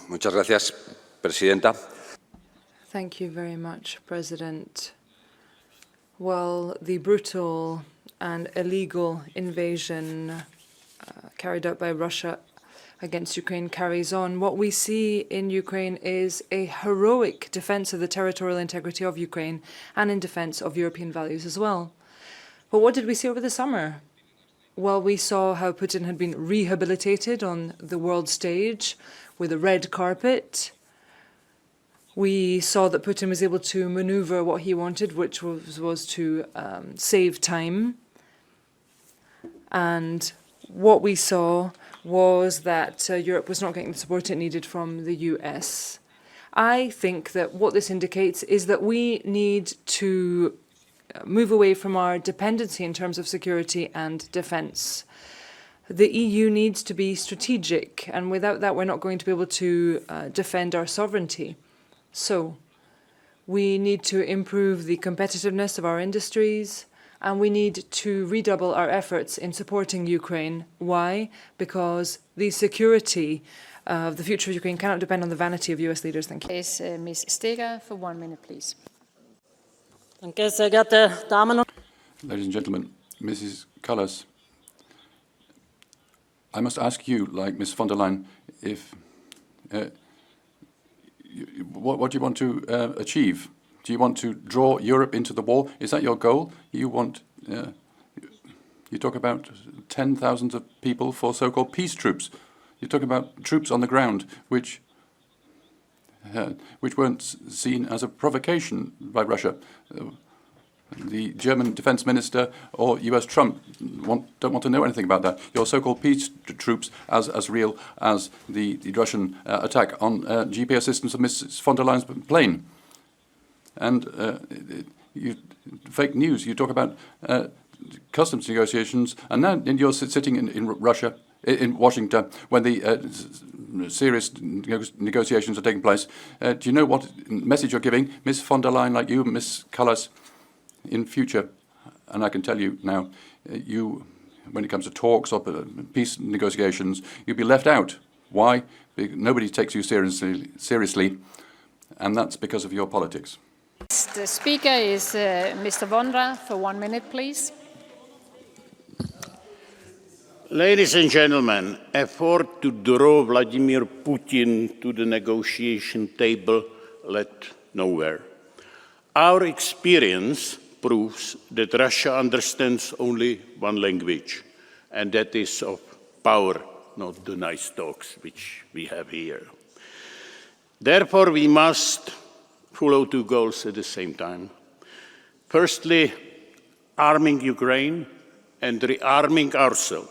Muchas gracias, Presidenta. Thank you very much, President. Well, the brutal and illegal invasion carried out by Russia against Ukraine carries on. What we see in Ukraine is a heroic defense of the territorial integrity of Ukraine and in defense of European values as well. But what did we see over the summer? Well, we saw how Putin had been rehabilitated on the world stage with a red carpet. We saw that Putin was able to maneuver what he wanted, which was to save time. And what we saw was that Europe was not getting the support it needed from the US. I think that what this indicates is that we need to move away from our dependency in terms of security and defense. The EU needs to be strategic, and without that, we're not going to be able to defend our sovereignty. So we need to improve the competitiveness of our industries, and we need to redouble our efforts in supporting Ukraine. Why? Because the security of the future of Ukraine cannot depend on the vanity of US leaders. Thank you. Is Ms. Steger for 1 minute, please. Ladies and gentlemen, Mrs. Kallas, I must ask you, like Ms. von der Leyen, if what do you want to achieve? Do you want to draw Europe into the war? Is that your goal? You want you talk about 10,000 of people for so-called peace troops. You talk about troops on the ground, which weren't seen as a provocation by Russia. The German defense minister or US Trump don't want to know anything about that. Your so-called peace troops as real as the Russian attack on GPS systems of Ms. von der Leyen's plane. And fake news. You talk about customs negotiations, and now you're sitting in Russia, in Washington, when the serious negotiations are taking place. Do you know what message you're giving, Ms. von der Leyen, like you, Ms. Kallas, in future? And I can tell you now, when it comes to talks or peace negotiations, you'll be left out Why? Nobody takes you seriously, and that's because of your politics. The speaker is Mr. Vondra for 1 minute, please. Ladies and gentlemen, effort to draw Vladimir Putin to the negotiation table led nowhere. Our experience proves that Russia understands only one language, and that is of power, not the nice talks which we have here. Therefore, we must follow two goals at the same time. Firstly, arming Ukraine and rearming ourselves.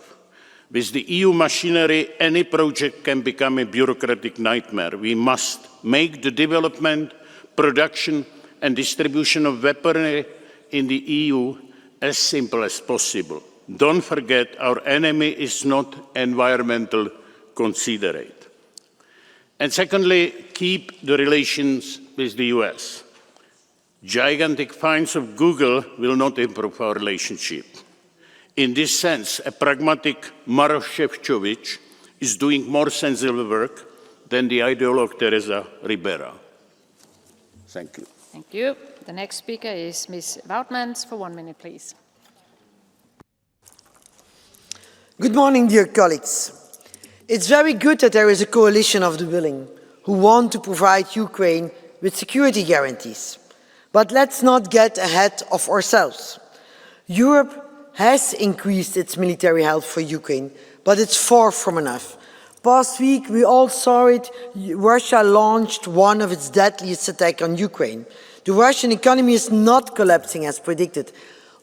With the EU machinery, any project can become a bureaucratic nightmare. We must make the development, production and distribution of weaponry in the EU as simple as possible. Don't forget, our enemy is not environmental considerate. And secondly, keep the relations with the US. Gigantic fines of Google will not improve our relationship. In this sense, a pragmatic Maroš Šefčovič is doing more sensible work than the ideologue Teresa Ribera. Thank you. Thank you. The next speaker is Ms. Woutmans for 1 minute, please. Good morning, dear colleagues. It's very good that there is a coalition of the willing who want to provide Ukraine with security guarantees. But let's not get ahead of ourselves. Europe has increased its military help for Ukraine, but it's far from enough. Last week, we all saw it. Russia launched one of its deadliest attacks on Ukraine. The Russian economy is not collapsing as predicted.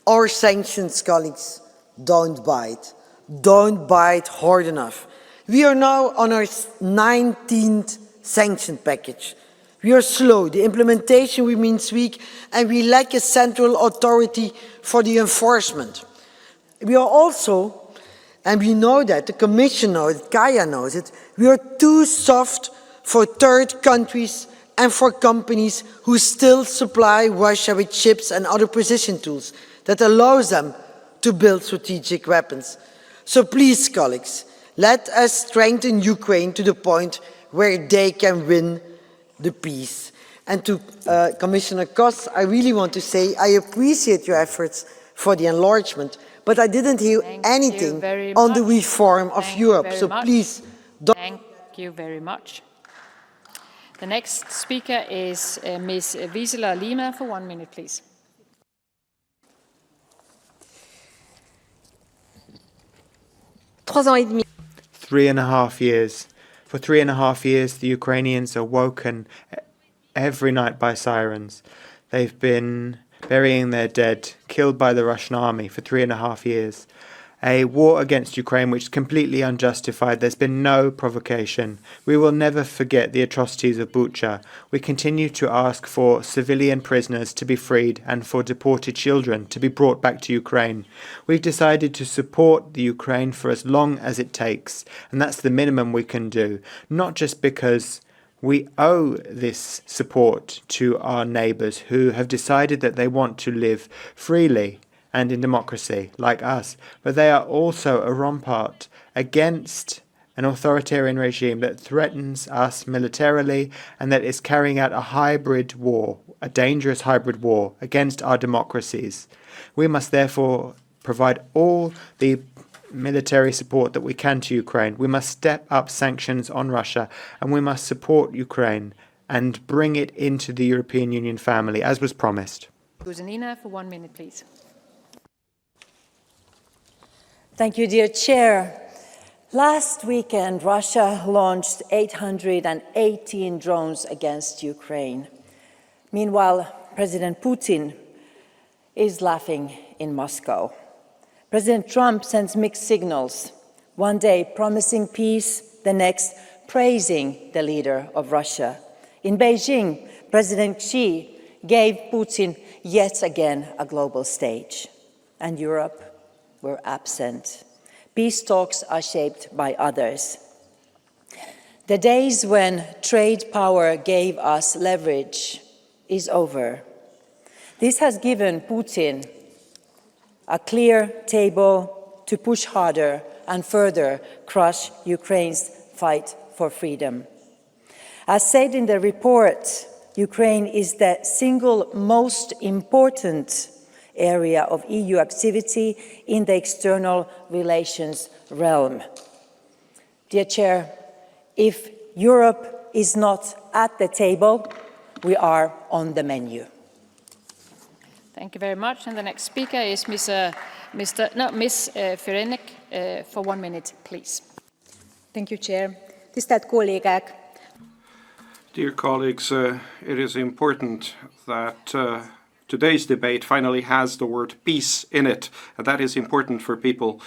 Our sanctions, colleagues, don't bite. Don't bite hard enough. We are now on our 19th sanction package. We are slow, the implementation remains weak, and we lack a central authority for the enforcement. We are also, and we know that, the Commission knows it, Kaja knows it, we are too soft for third countries and for companies who still supply Russia with chips and other precision tools that allows them to build strategic weapons. So please, colleagues, let us strengthen Ukraine to the point where they can win the peace. And to Commissioner Kos, I really want to say I appreciate your efforts for the enlargement, but I didn't hear anything on the reform of Europe. So please don't. Thank you very much. The next speaker is Ms. Wisela Lima for 1 minute, please. For 3.5 years. For 3.5 years, the Ukrainians are woken every night by sirens. They've been burying their dead, killed by the Russian army for 3.5 years. A war against Ukraine which is completely unjustified. There's been no provocation. We will never forget the atrocities of Bucha. We continue to ask for civilian prisoners to be freed and for deported children to be brought back to Ukraine. We've decided to support the Ukraine for as long as it takes, and that's the minimum we can do, not just because we owe this support to our neighbours who have decided that they want to live freely and in democracy, like us, but they are also a rampart against an authoritarian regime that threatens us militarily and that is carrying out a hybrid war, a dangerous hybrid war against our democracies. We must therefore provide all the military support that we can to Ukraine. We must step up sanctions on Russia, and we must support Ukraine and bring it into the European Union family, as was promised. Guzanina for 1 minute, please. Thank you, dear Chair. Last weekend, Russia launched 818 drones against Ukraine. Meanwhile, President Putin is laughing in Moscow. President Trump sends mixed signals, one day promising peace, the next praising the leader of Russia. In Beijing, President Xi gave Putin yet again a global stage, and Europe were absent. Peace talks are shaped by others. The days when trade power gave us leverage is over. This has given Putin a clear table to push harder and further crush Ukraine's fight for freedom. As said in the report, Ukraine is the single most important area of EU activity in the external relations realm. Dear Chair, if Europe is not at the table, we are on the menu. Thank you very much. And the next speaker is Ms. Ferenek for 1 minute, please. Thank you, Chair. Tisztelt kollégák! Dear colleagues, it is important that today's debate finally has the word peace in it. And that is important for people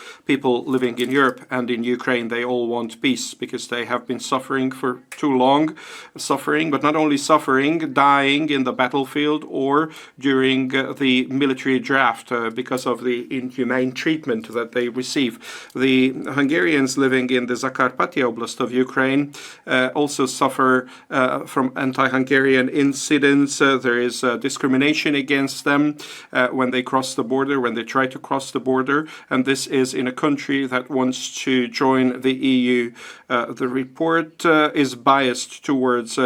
living in Europe and in Ukraine. They all want peace because they have been suffering for too long. Suffering, but not only suffering, dying in the battlefield or during the military draft because of the inhumane treatment that they receive. The Hungarians living in the Zakarpattia Oblast of Ukraine also suffer from anti-Hungarian incidents. There is discrimination against them when they cross the border, when they try to cross the border, and this is in a country that wants to join the EU. The report is biased towards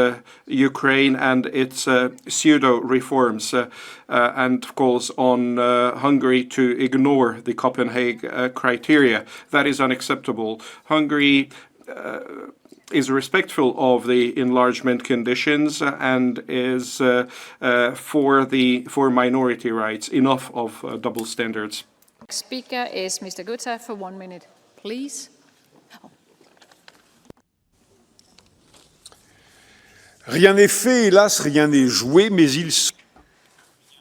Ukraine and its pseudo-reforms and calls on Hungary to ignore the Copenhagen criteria. That is unacceptable. Hungary is respectful of the enlargement conditions and is for minority rights. Enough of double standards. Next speaker is Mr. Gutta for 1 minute, please. Rien n'est fait, hélas, rien n'est joué, mais il...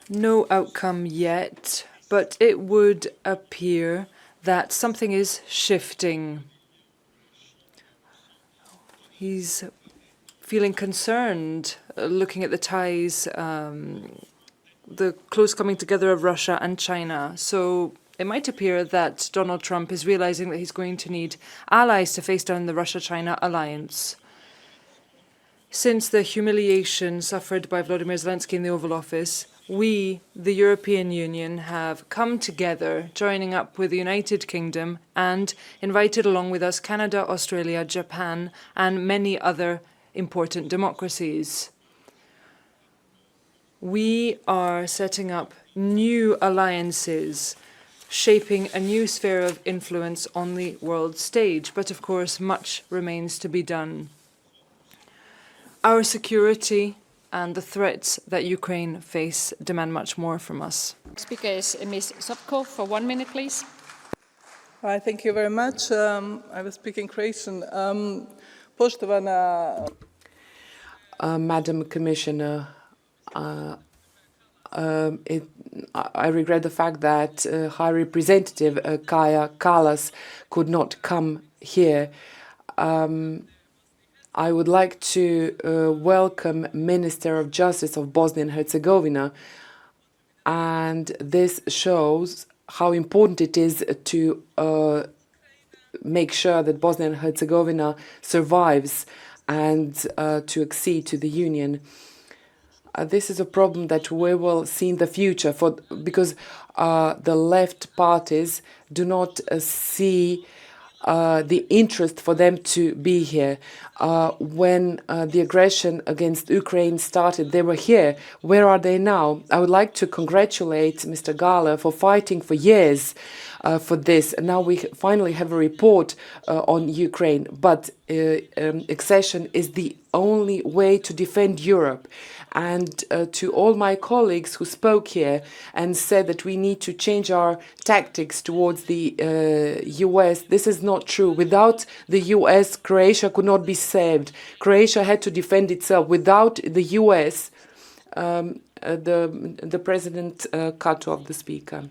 No outcome yet, but it would appear that something is shifting. He's feeling concerned, looking at the ties, the close coming together of Russia and China. So it might appear that Donald Trump is realizing that he's going to need allies to face down the Russia-China alliance. Since the humiliation suffered by Volodymyr Zelensky in the Oval Office, we, the European Union, have come together, joining up with the United Kingdom and invited along with us Canada, Australia, Japan, and many other important democracies. We are setting up new alliances, shaping a new sphere of influence on the world stage. But of course, much remains to be done. Our security and the threats that Ukraine face demand much more from us. Next speaker is Ms. Zopko for 1 minute, please. Hi, thank you very much. I will speak in Croatian. Poštovana Madam Commissioner, I regret the fact that High Representative Kaja Kallas could not come here. I would like to welcome Minister of Justice of Bosnia and Herzegovina, and this shows how important it is to make sure that Bosnia and Herzegovina survives and to accede to the Union. This is a problem that we will see in the future because the left parties do not see the interest for them to be here. When the aggression against Ukraine started, they were here. Where are they now? I would like to congratulate Mr. Gahler for fighting for years for this. And now we finally have a report on Ukraine. But accession is the only way to defend Europe. And to all my colleagues who spoke here and said that we need to change our tactics towards the US, this is not true. Without the US, Croatia could not be saved. Croatia had to defend itself. Without the US, the president cut off the speaker.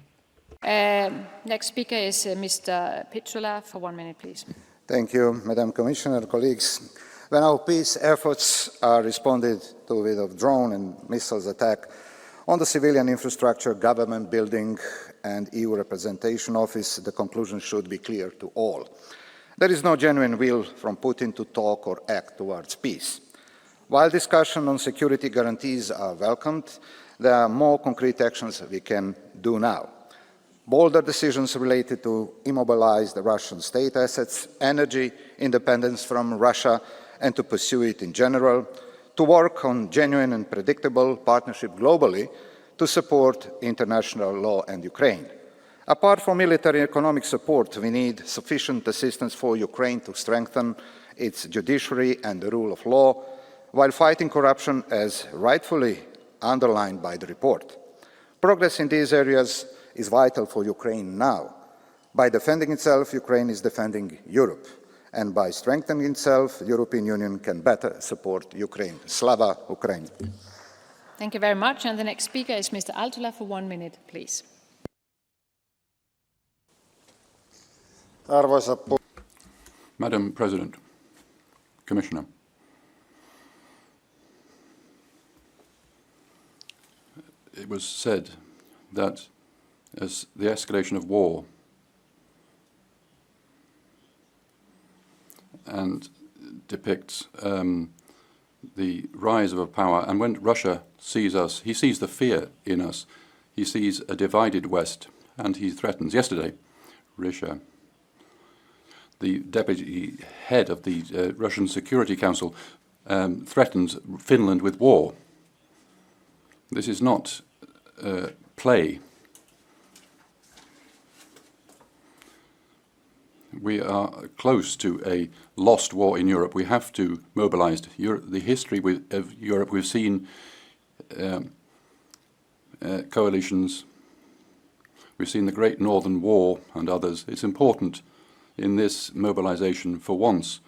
Next speaker is Mr. Pizzula for 1 minute, please. Thank you, Madam Commissioner, colleagues. When our peace efforts are responded to with a drone and missiles attack on the civilian infrastructure, government building and EU representation office, the conclusion should be clear to all. There is no genuine will from Putin to talk or act towards peace. While discussion on security guarantees are welcomed, there are more concrete actions we can do now. Bolder decisions related to immobilize the Russian state assets, energy independence from Russia, and to pursue it in general, to work on genuine and predictable partnership globally to support international law and Ukraine. Apart from military and economic support, we need sufficient assistance for Ukraine to strengthen its judiciary and the rule of law, while fighting corruption as rightfully underlined by the report. Progress in these areas is vital for Ukraine now. By defending itself, Ukraine is defending Europe. And by strengthening itself, the European Union can better support Ukraine. Slava Ukraine. Thank you very much. And the next speaker is Mr. Altula for 1 minute, please. Madam President, Commissioner, it was said that as the escalation of war and depicts the rise of a power, and when Russia sees us, he sees the fear in us, he sees a divided West, and he threatens. Yesterday, Risha, the deputy head of the Russian Security Council, threatened Finland with war. This is not play. We are close to a lost war in Europe. We have to mobilize the history of Europe. We've seen coalitions. We've seen the Great Northern War and others. It's important in this mobilization, for once,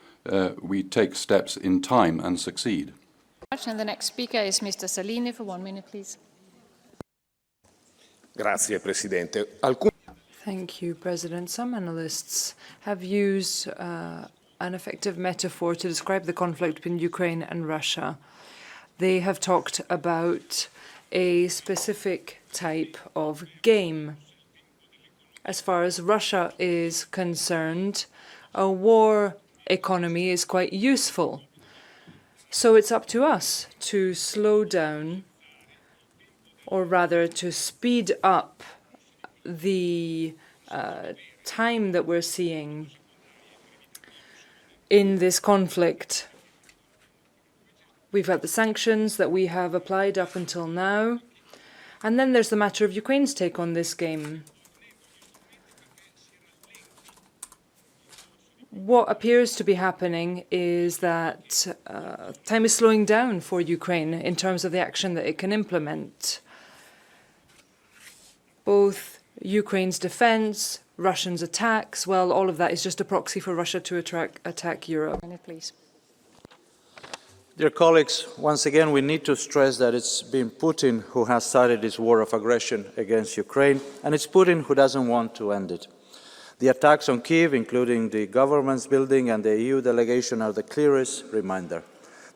we take steps in time and succeed. And the next speaker is Mr. Salini for 1 minute, please. Grazie, Presidente. Thank you, President. Some analysts have used an effective metaphor to describe the conflict between Ukraine and Russia. They have talked about a specific type of game. As far as Russia is concerned, a war economy is quite useful. So it's up to us to slow down, or rather to speed up the time that we're seeing in this conflict. We've got the sanctions that we have applied up until now, and then there's the matter of Ukraine's take on this game. What appears to be happening is that time is slowing down for Ukraine in terms of the action that it can implement. Both Ukraine's defense, Russia's attacks, well, all of that is just a proxy for Russia to attack Europe. Please. Dear colleagues, once again, we need to stress that it's been Putin who has started this war of aggression against Ukraine, and it's Putin who doesn't want to end it. The attacks on Kyiv, including the government's building and the EU delegation, are the clearest reminder.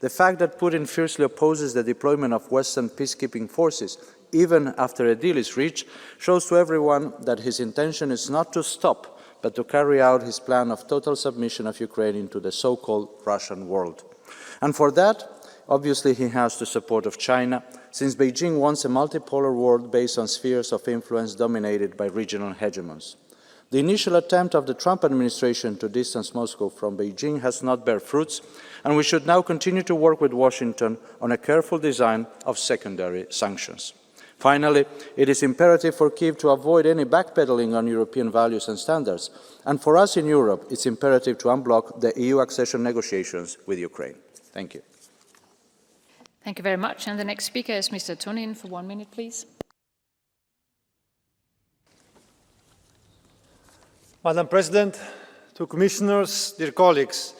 The fact that Putin fiercely opposes the deployment of Western peacekeeping forces, even after a deal is reached, shows to everyone that his intention is not to stop, but to carry out his plan of total submission of Ukraine into the so-called Russian world. And for that, obviously, he has the support of China, since Beijing wants a multipolar world based on spheres of influence dominated by regional hegemons. The initial attempt of the Trump administration to distance Moscow from Beijing has not borne fruits, and we should now continue to work with Washington on a careful design of secondary sanctions. Finally, it is imperative for Kyiv to avoid any backpedaling on European values and standards, and for us in Europe, it's imperative to unblock the EU accession negotiations with Ukraine. Thank you. Thank you very much. And the next speaker is Mr. Tonin for 1 minute, please. Madam President, to commissioners, dear colleagues,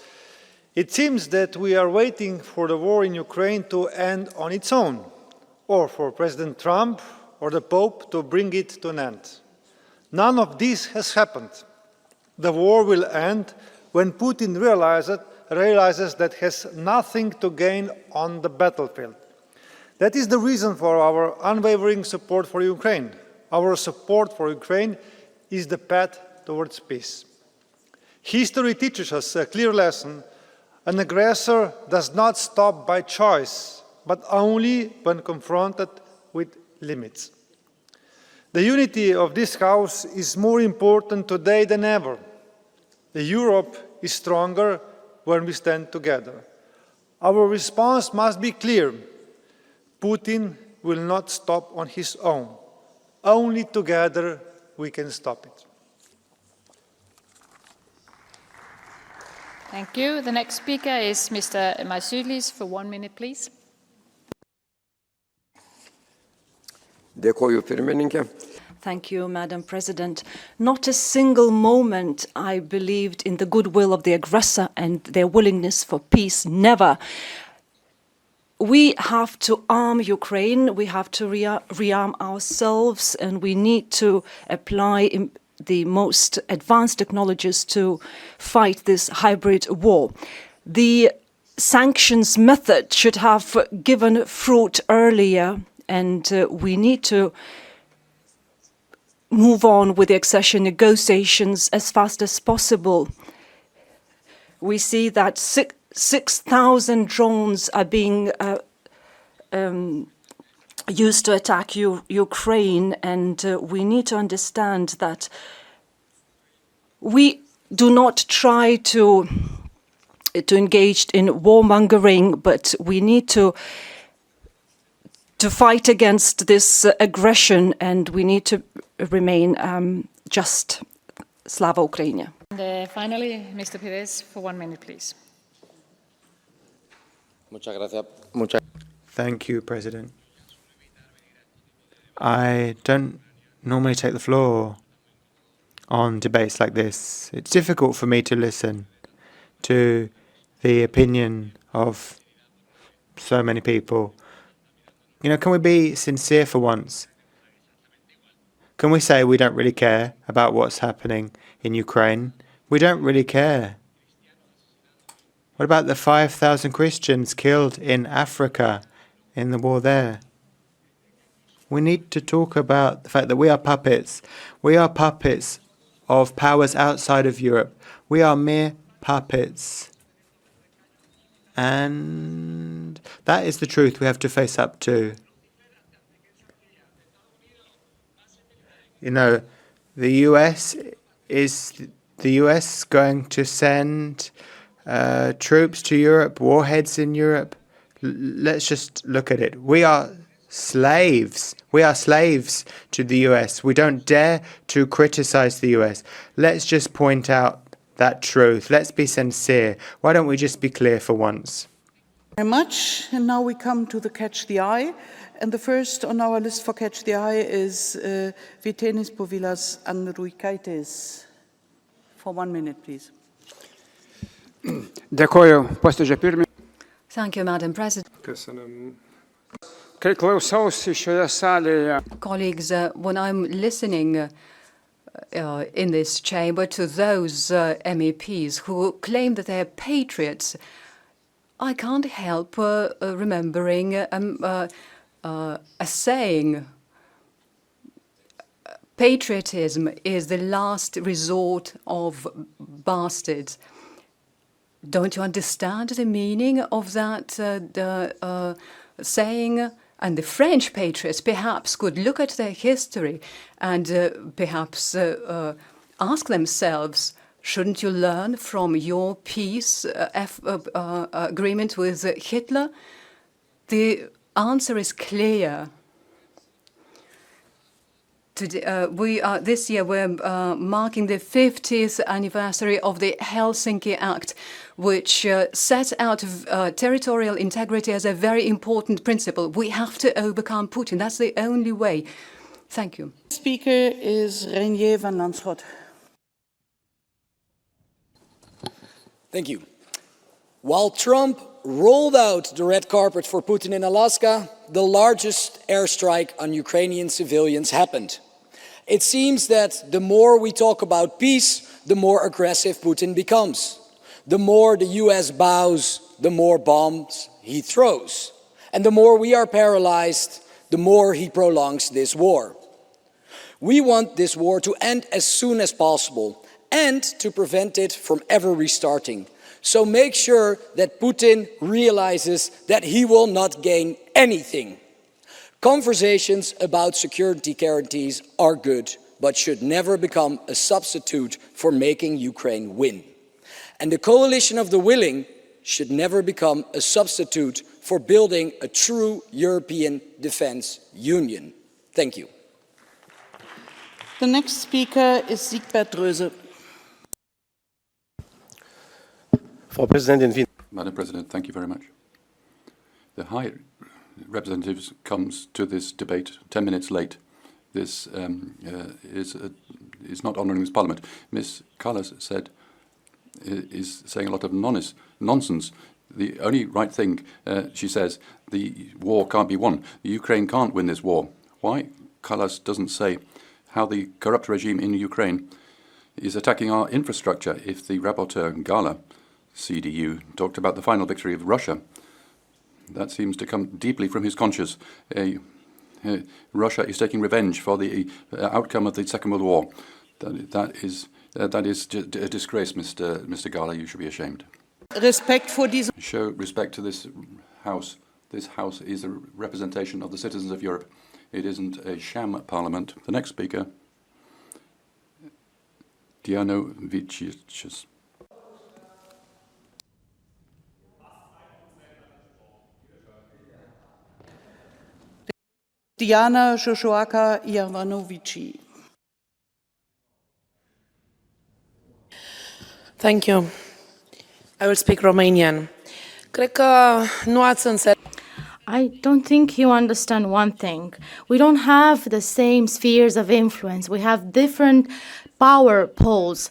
it seems that we are waiting for the war in Ukraine to end on its own, or for President Trump or the Pope to bring it to an end. None of this has happened. The war will end when Putin realizes that he has nothing to gain on the battlefield. That is the reason for our unwavering support for Ukraine. Our support for Ukraine is the path towards peace. History teaches us a clear lesson. An aggressor does not stop by choice, but only when confronted with limits. The unity of this House is more important today than ever. Europe is stronger when we stand together. Our response must be clear. Putin will not stop on his own. Only together we can stop it. Thank you. The next speaker is Mr. Maisiulis for 1 minute, please. Dėkoju, pirmininkė. Thank you, Madam President. Not a single moment I believed in the goodwill of the aggressor and their willingness for peace. Never. We have to arm Ukraine, we have to rearm ourselves, and we need to apply the most advanced technologies to fight this hybrid war. The sanctions method should have given fruit earlier, and we need to move on with the accession negotiations as fast as possible. We see that 6,000 drones are being used to attack Ukraine, and we need to understand that we do not try to engage in warmongering, but we need to fight against this aggression, and we need to remain just. Slava Ukraini. And finally, Mr. Perez for 1 minute, please. Thank you, President. I don't normally take the floor on debates like this. It's difficult for me to listen to the opinion of so many people. You know, can we be sincere for once? Can we say we don't really care about what's happening in Ukraine? We don't really care. What about the 5,000 Christians killed in Africa in the war there? We need to talk about the fact that we are puppets. We are puppets of powers outside of Europe. We are mere puppets. And that is the truth we have to face up to. You know, the US going to send troops to Europe, warheads in Europe? Let's just look at it. We are slaves. We are slaves to the US. We don't dare to criticize the US. Let's just point out that truth. Let's be sincere. Why don't we just be clear for once? Very much. And now we come to the Catch the Eye. And the first on our list for Catch the Eye is Vytenis Povilas Andriukaitis. For 1 minute, please. Thank you, Madam President. Colleagues, when I'm listening in this chamber to those MEPs who claim that they're patriots, I can't help remembering a saying: patriotism is the last resort of bastards. Don't you understand the meaning of that saying? And the French patriots perhaps could look at their history and perhaps ask themselves, shouldn't you learn from your peace agreement with Hitler? The answer is clear. Today, this year we're marking the 50th anniversary of the Helsinki Act, which set out territorial integrity as a very important principle. We have to overcome Putin. That's the only way. Thank you. Speaker is Reinier van Landschot. Thank you. While Trump rolled out the red carpet for Putin in Alaska, the largest airstrike on Ukrainian civilians happened. It seems that the more we talk about peace, the more aggressive Putin becomes. The more the US bows, the more bombs he throws. And the more we are paralyzed, the more he prolongs this war. We want this war to end as soon as possible and to prevent it from ever restarting. So make sure that Putin realizes that he will not gain anything. Conversations about security guarantees are good, but should never become a substitute for making Ukraine win. And the coalition of the willing should never become a substitute for building a true European defence union. Thank you. The next speaker is Siegbert Dröse. Madam President, thank you very much. The High Representative comes to this debate 10 minutes late. This is not honouring this Parliament. Ms. Kallas is saying a lot of nonsense. The only right thing, she says, the war can't be won. The Ukraine can't win this war. Why Kallas doesn't say how the corrupt regime in Ukraine is attacking our infrastructure? If the rapporteur, Gala, CDU, talked about the final victory of Russia, that seems to come deeply from his conscience. Russia is taking revenge for the outcome of the Second World War. That is a disgrace, Mr. Gala. You should be ashamed. Show respect to this House. This House is a representation of the citizens of Europe. It isn't a sham parliament. The next speaker, Diana Vicic. Diana Zjaczkowska-Hernik. Thank you. I will speak Romanian. Cred că nu ați înțeles. I don't think you understand one thing. We don't have the same spheres of influence. We have different power poles.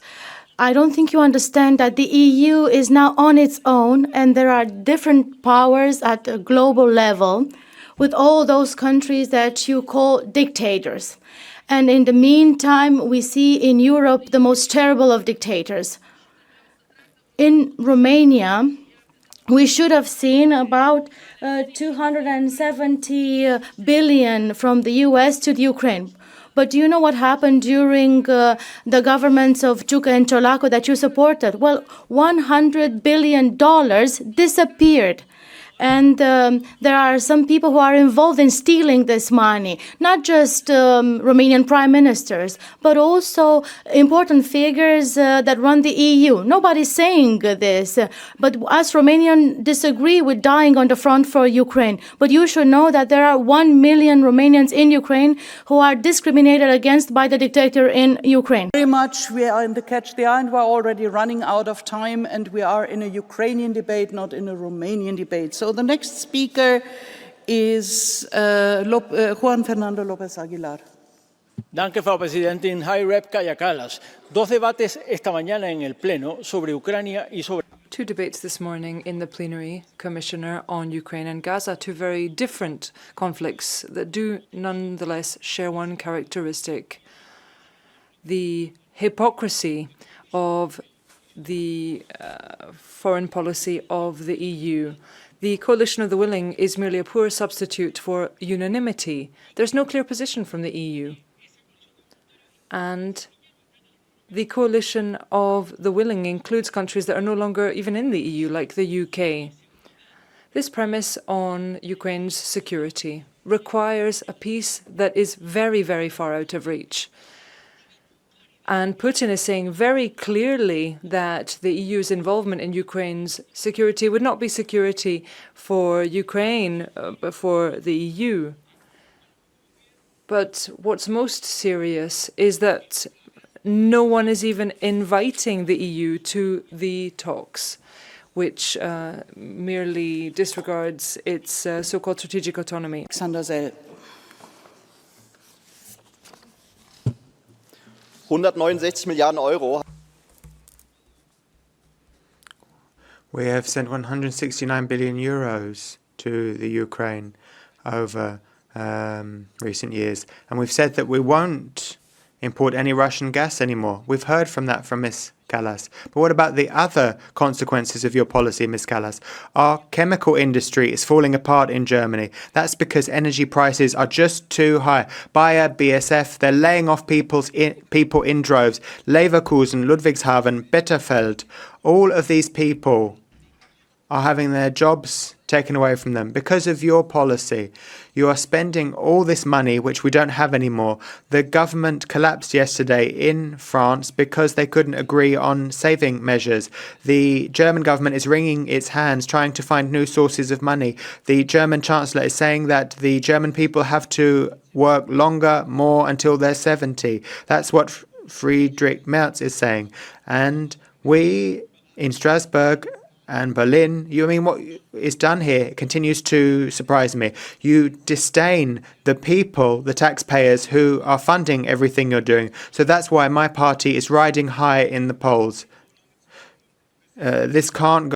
I don't think you understand that the EU is now on its own and there are different powers at a global level with all those countries that you call dictators. And in the meantime, we see in Europe the most terrible of dictators. In Romania, we should have seen about 270 billion from the US to the Ukraine. But do you know what happened during the governments of Ciucă and Ciolacu that you supported? Well, $100 billion disappeared. And there are some people who are involved in stealing this money, not just Romanian prime ministers, but also important figures that run the EU. Nobody's saying this, but us Romanians disagree with dying on the front for Ukraine. But you should know that there are 1 million Romanians in Ukraine who are discriminated against by the dictator in Ukraine. Very much. We are in the Catch the Eye and we're already running out of time, and we are in a Ukrainian debate, not in a Romanian debate. So the next speaker is Juan Fernando López Aguilar. Danke, Frau Präsidentin. High Rep Kaja Kallas. 2 debates esta mañana en el Pleno sobre Ucrania y sobre... 2 debates this morning in the plenary, Commissioner, on Ukraine and Gaza, 2 very different conflicts that do nonetheless share one characteristic: the hypocrisy of the foreign policy of the EU. The coalition of the willing is merely a poor substitute for unanimity. There's no clear position from the EU. And the coalition of the willing includes countries that are no longer even in the EU, like the UK. This premise on Ukraine's security requires a peace that is very, very far out of reach. And Putin is saying very clearly that the EU's involvement in Ukraine's security would not be security for Ukraine, but for the EU. But what's most serious is that no one is even inviting the EU to the talks, which merely disregards its so-called strategic autonomy. Alexander Zell. 169 Milliarden Euro. We have sent 169 billion euros to the Ukraine over recent years, and we've said that we won't import any Russian gas anymore. We've heard from that from Ms. Kallas. But what about the other consequences of your policy, Ms. Kallas? Our chemical industry is falling apart in Germany. That's because energy prices are just too high. Bayer, BASF, they're laying off people in droves. Leverkusen, Ludwigshafen, Bitterfeld, all of these people are having their jobs taken away from them because of your policy. You are spending all this money, which we don't have anymore. The government collapsed yesterday in France because they couldn't agree on saving measures. The German government is wringing its hands, trying to find new sources of money. The German chancellor is saying that the German people have to work longer, more, until they're 70. That's what Friedrich Merz is saying. And we in Strasbourg and Berlin, what is done here continues to surprise me. You disdain the people, the taxpayers who are funding everything you're doing. So that's why my party is riding high in the polls. This can't